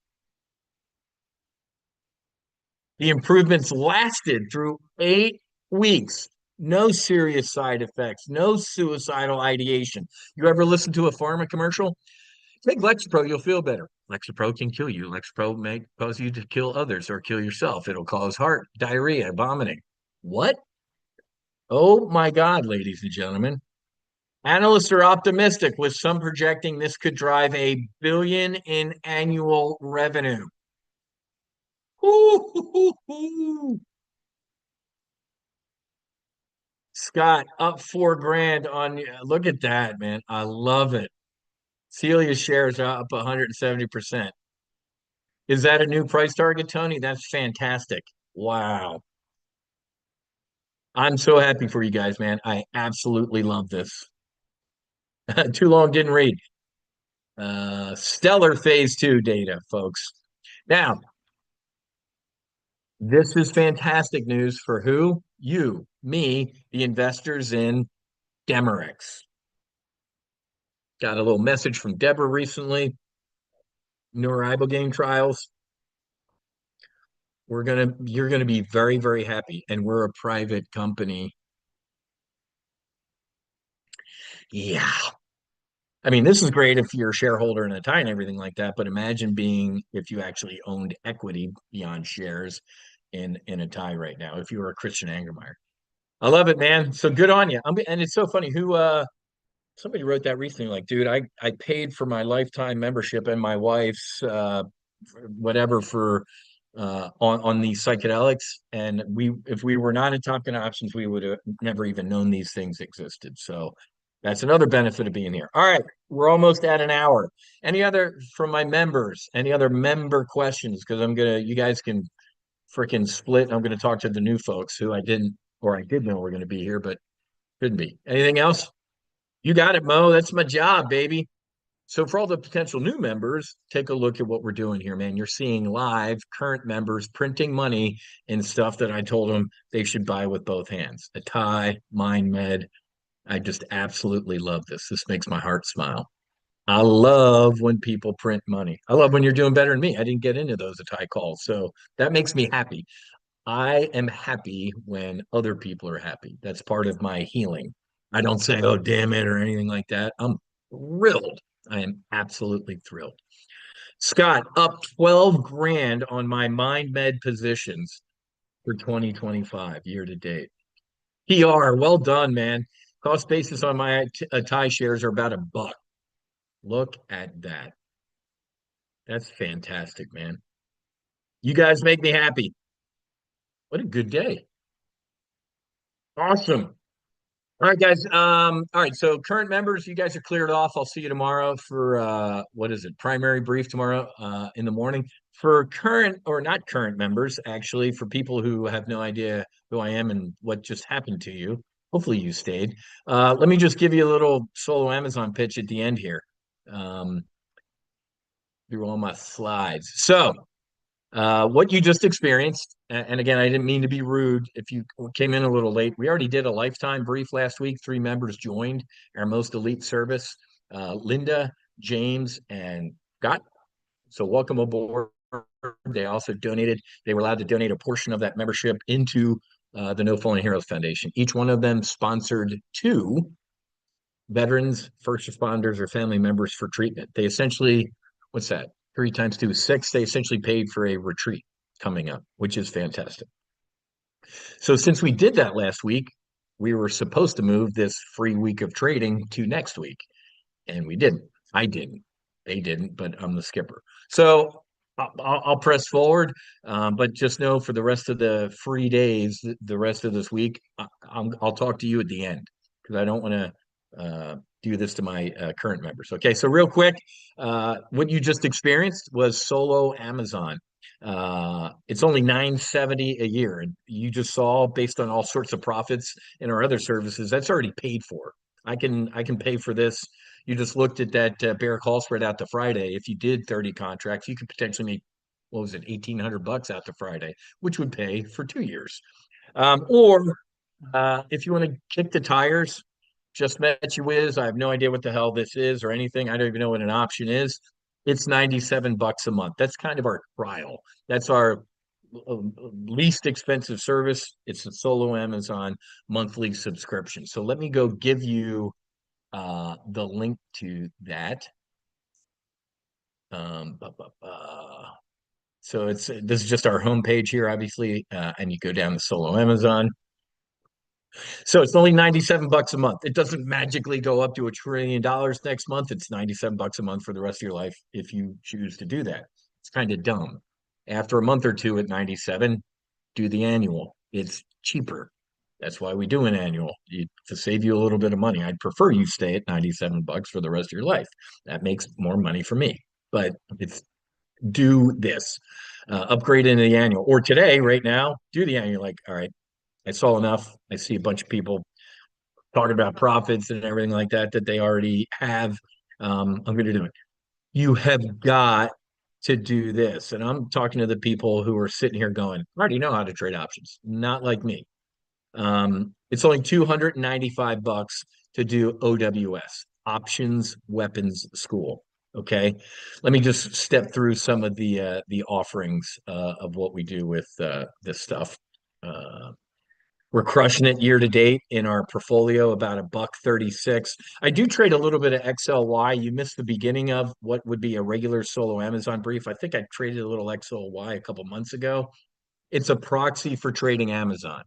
The improvements lasted through 8 weeks. No serious side effects, no suicidal ideation. You ever listen to a pharma commercial? Take Lexapro, you'll feel better. Lexapro can kill you. Lexapro may cause you to kill others or kill yourself. It'll cause heart, diarrhea, vomiting. What? Oh my God, ladies and gentlemen. Analysts are optimistic, with some projecting this could drive $1 billion in annual revenue. Ooh. Scott, up 4 grand on, look at that, man. I love it. Celia's shares are up 170%. Is that a new price target, Tony? That's fantastic. Wow. I'm so happy for you guys, man. I absolutely love this. Too long, didn't read. Stellar phase two data, folks. Now, this is fantastic news for who? You, me, the investors in Demerex. Got a little message from Deborah recently. Neuroibogaine trials. You're gonna be very, very happy. And we're a private company. Yeah. I mean, this is great if you're a shareholder in a tie and everything like that, but imagine being if you actually owned equity beyond shares in a tie right now, if you were a Christian Angermeyer. I love it, man. So good on you. And it's so funny who somebody wrote that recently, like, dude, I paid for my lifetime membership and my wife's whatever for on these psychedelics, and we if we were not in Top Gun options, we would have never even known these things existed. So that's another benefit of being here. All right, we're almost at an hour. Any other from my members? Any other member questions? Because you guys can freaking split. I'm gonna talk to the new folks who I didn't or I did know were gonna be here, but couldn't be. Anything else? You got it, Mo. That's my job, baby. So for all the potential new members, take a look at what we're doing here, man. You're seeing live current members printing money in stuff that I told them they should buy with both hands. A tie, Mind Med. I just absolutely love this. This makes my heart smile. I love when people print money. I love when you're doing better than me. I didn't get into those at high calls. So that makes me happy. I am happy when other people are happy. That's part of my healing. I don't say, oh, damn it, or anything like that. I'm thrilled. I am absolutely thrilled. Scott, up 12 grand on my Mind Med positions for 2025 year to date. PR, well done, man. Cost basis on my tie shares are about $1. Look at that. That's fantastic, man. You guys make me happy. What a good day. Awesome. All right, guys. All right. So current members, you guys are cleared off. I'll see you tomorrow for what is it? Primary brief tomorrow in the morning. For current or not current members, actually, for people who have no idea who I am and what just happened to you, hopefully you stayed. Let me just give you a little solo Amazon pitch at the end here. Um, through all my slides. So what you just experienced, and again, I didn't mean to be rude if you came in a little late. We already did a lifetime brief last week. 3 members joined our most elite service, Linda, James, and Scott. So welcome aboard. They also donated, they were allowed to donate a portion of that membership into the No Fallen Heroes Foundation. Each one of them sponsored 2 veterans, first responders, or family members for treatment. They essentially, what's that? 3 times 2 is 6. They essentially paid for a retreat coming up, which is fantastic. So since we did that last week, we were supposed to move this free week of trading to next week, and we didn't. I didn't. They didn't, but I'm the skipper. So I'll press forward, but just know for the rest of the free days, the rest of this week, I'll talk to you at the end because I don't want to do this to my current members. Okay, so real quick, what you just experienced was solo Amazon. It's only 970 a year, and you just saw based on all sorts of profits in our other services, that's already paid for. I can pay for this. You just looked at that bear call spread out to Friday. If you did 30 contracts, you could potentially make, what was it, $1,800 out to Friday, which would pay for 2 years. Or if you want to kick the tires, just met you whiz. I have no idea what the hell this is or anything. I don't even know what an option is. It's $97 a month. That's kind of our trial. That's our least expensive service. It's a solo Amazon monthly subscription. So let me go give you the link to that. Um, bu- bu- bu- so this is just our homepage here, obviously, and you go down to solo Amazon. So it's only $97 a month. It doesn't magically go up to $1 trillion next month. It's $97 a month for the rest of your life if you choose to do that. It's kind of dumb. After a month or two at 97, do the annual. It's cheaper. That's why we do an annual to save you a little bit of money. I'd prefer you stay at $97 for the rest of your life. That makes more money for me. But it's do this. Upgrade into the annual. Or today, right now, do the annual. Like, all right, I saw enough. I see a bunch of people talking about profits and everything like that that they already have. I'm going to do it. You have got to do this. And I'm talking to the people who are sitting here going, I already know how to trade options. Not like me. It's only $295 to do OWS, Options Weapons School. Okay, let me just step through some of the offerings of what we do with this stuff. Uh, we're crushing it year to date in our portfolio, about $1.36. I do trade a little bit of XLY. You missed the beginning of what would be a regular solo Amazon brief. I think I traded a little XLY a couple months ago. It's a proxy for trading Amazon.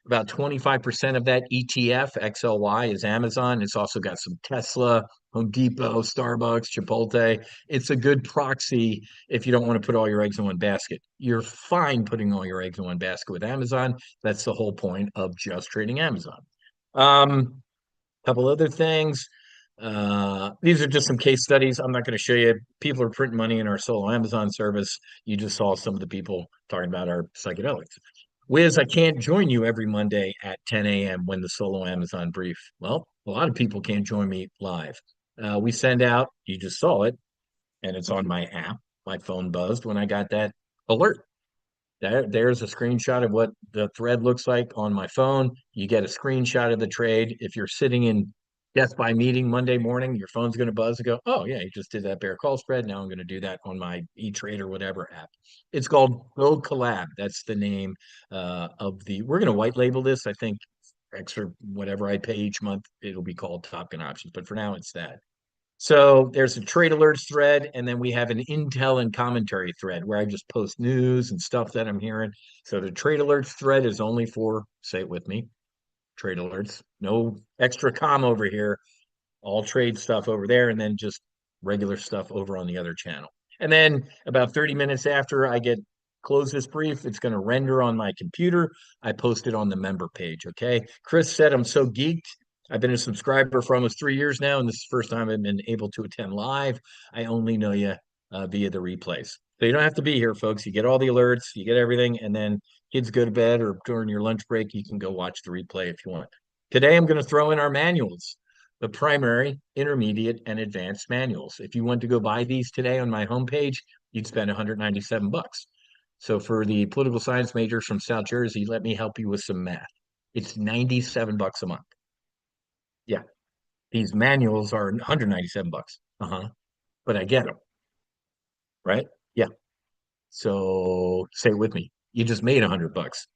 About 25% of that ETF, XLY, is Amazon. It's also got some Tesla, Home Depot, Starbucks, Chipotle. It's a good proxy if you don't want to put all your eggs in one basket. You're fine putting all your eggs in one basket with Amazon. That's the whole point of just trading Amazon. Couple other things. These are just some case studies. I'm not going to show you. People are printing money in our solo Amazon service. You just saw some of the people talking about our psychedelics. Wiz, I can't join you every Monday at 10 a.m. when the solo Amazon brief. Well, a lot of people can't join me live. We send out, you just saw it, and it's on my app. My phone buzzed when I got that alert. There's a screenshot of what the thread looks like on my phone. You get a screenshot of the trade. If you're sitting in Death by Meeting Monday morning, your phone's going to buzz and go, oh, yeah, you just did that bear call spread. Now I'm going to do that on my E-Trade or whatever app. It's called Go Collab. That's the name of the. We're going to white label this. I think extra whatever I pay each month, it'll be called Top Gun Options. But for now, it's that. So there's a trade alerts thread, and then we have an intel and commentary thread where I just post news and stuff that I'm hearing. So the trade alerts thread is only for, say it with me, trade alerts. No extra com over here, all trade stuff over there, and then just regular stuff over on the other channel. And then about 30 minutes after I get close this brief, it's going to render on my computer. I post it on the member page. Okay. Chris said, I'm so geeked. I've been a subscriber for almost 3 years now, and this is the first time I've been able to attend live. I only know you via the replays. So you don't have to be here, folks. You get all the alerts, you get everything, and then kids go to bed or during your lunch break, you can go watch the replay if you want. Today, I'm going to throw in our manuals, the primary, intermediate, and advanced manuals. If you want to go buy these today on my homepage, you'd spend 197 bucks. So for the political science majors from South Jersey, let me help you with some math. It's 97 bucks a month. Yeah, these manuals are 197 bucks. Uh-huh. But I get them, right? Yeah. So say it with me. You just made 100 bucks.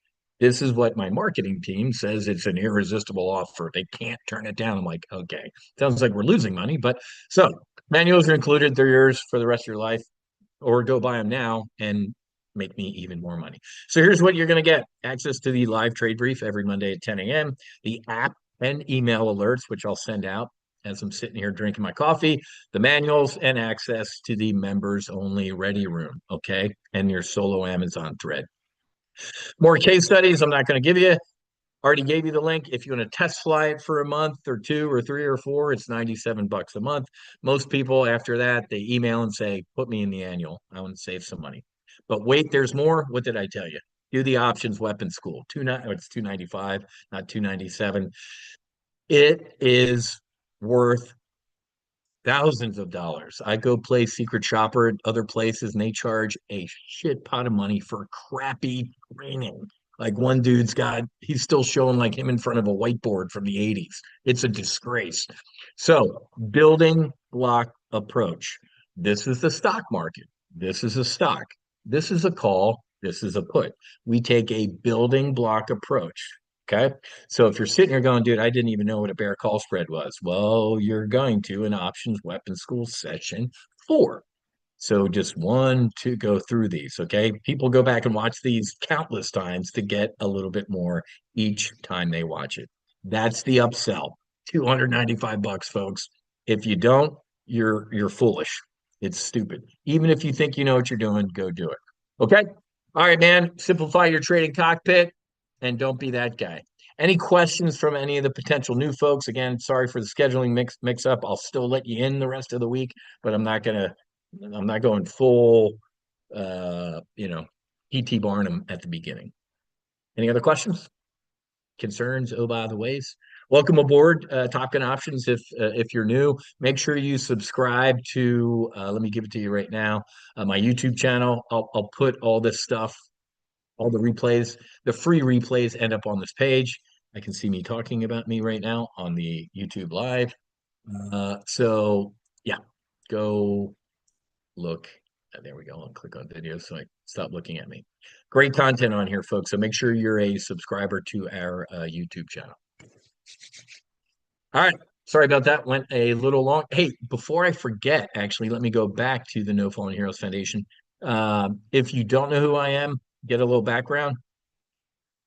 This is what my marketing team says it's an irresistible offer. They can't turn it down. I'm like, okay, sounds like we're losing money. But so manuals are included. They're yours for the rest of your life, or go buy them now and make me even more money. So here's what you're going to get: access to the live trade brief every Monday at 10 a.m., the app and email alerts, which I'll send out as I'm sitting here drinking my coffee, the manuals, and access to the members only ready room. Okay. And your solo Amazon thread. More case studies. I'm not going to give you. Already gave you the link. If you want to test fly it for a month or two or three or four, it's 97 bucks a month. Most people after that, they email and say, put me in the annual. I want to save some money. But wait, there's more. What did I tell you? Do the options weapon school. It's 295, not 297. It is worth thousands of dollars. I go play Secret Shopper at other places and they charge a shit pot of money for crappy training. Like one dude's got, he's still showing like him in front of a whiteboard from the 80s. It's a disgrace. So, building block approach. This is the stock market. This is a stock. This is a call. This is a put. We take a building block approach. Okay. So if you're sitting here going, dude, I didn't even know what a bear call spread was. Well, you're going to in options weapon school session 4. So just one to go through these. Okay. People go back and watch these countless times to get a little bit more each time they watch it. That's the upsell. 295 bucks, folks. If you don't, you're foolish. It's stupid. Even if you think you know what you're doing, go do it. Okay. All right, man. Simplify your trading cockpit and don't be that guy. Any questions from any of the potential new folks? Again, sorry for the scheduling mix up. I'll still let you in the rest of the week, but I'm not going full PT Barnum at the beginning. Any other questions? Concerns? Oh, by the ways. Welcome aboard, Top Gun Options. If you're new, make sure you subscribe to. Let me give it to you right now. My YouTube channel. I'll put all this stuff, all the replays, the free replays end up on this page. I can see me talking about me right now on the YouTube live. So yeah, go look. There we go. I'll click on video so I stop looking at me. Great content on here, folks. So make sure you're a subscriber to our YouTube channel. All right. Sorry about that. Went a little long. Hey, before I forget, actually, let me go back to the No Fallen Heroes Foundation. If you don't know who I am, get a little background.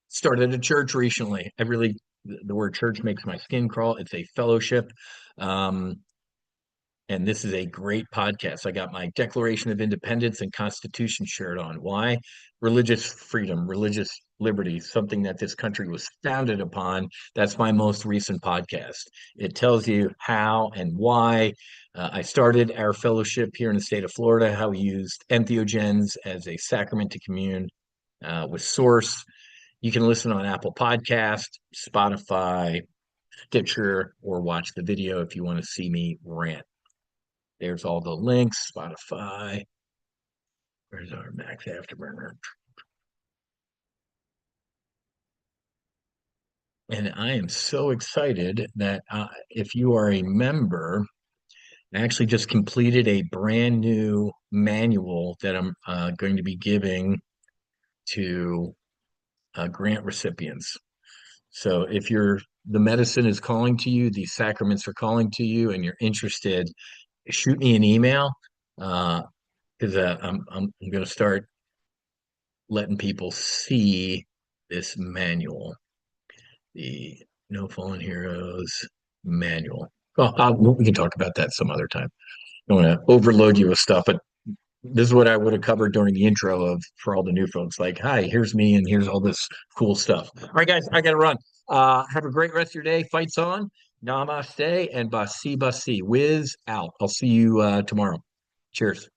Started a church recently. The word church makes my skin crawl. It's a fellowship. Um, and this is a great podcast. I got my Declaration of Independence and Constitution shirt on. Why? Religious freedom, religious liberty, something that this country was founded upon. That's my most recent podcast. It tells you how and why. I started our fellowship here in the state of Florida, how we used entheogens as a sacrament to commune with Source. You can listen on Apple Podcast, Spotify, Stitcher, or watch the video if you want to see me rant. There's all the links, Spotify. Where's our Max Afterburner? And I am so excited that if you are a member, I actually just completed a brand new manual that I'm going to be giving to grant recipients. So if the medicine is calling to you, these sacraments are calling to you, and you're interested, shoot me an email because I'm going to start letting people see this manual, the No Fallen Heroes manual. Oh, we can talk about that some other time. I don't want to overload you with stuff, but this is what I would have covered during the intro of for all the new folks. Like, hi, here's me, and here's all this cool stuff. All right, guys, I got to run. Have a great rest of your day. Fights on. Namaste and basi basi. Whiz out. I'll see you tomorrow. Cheers.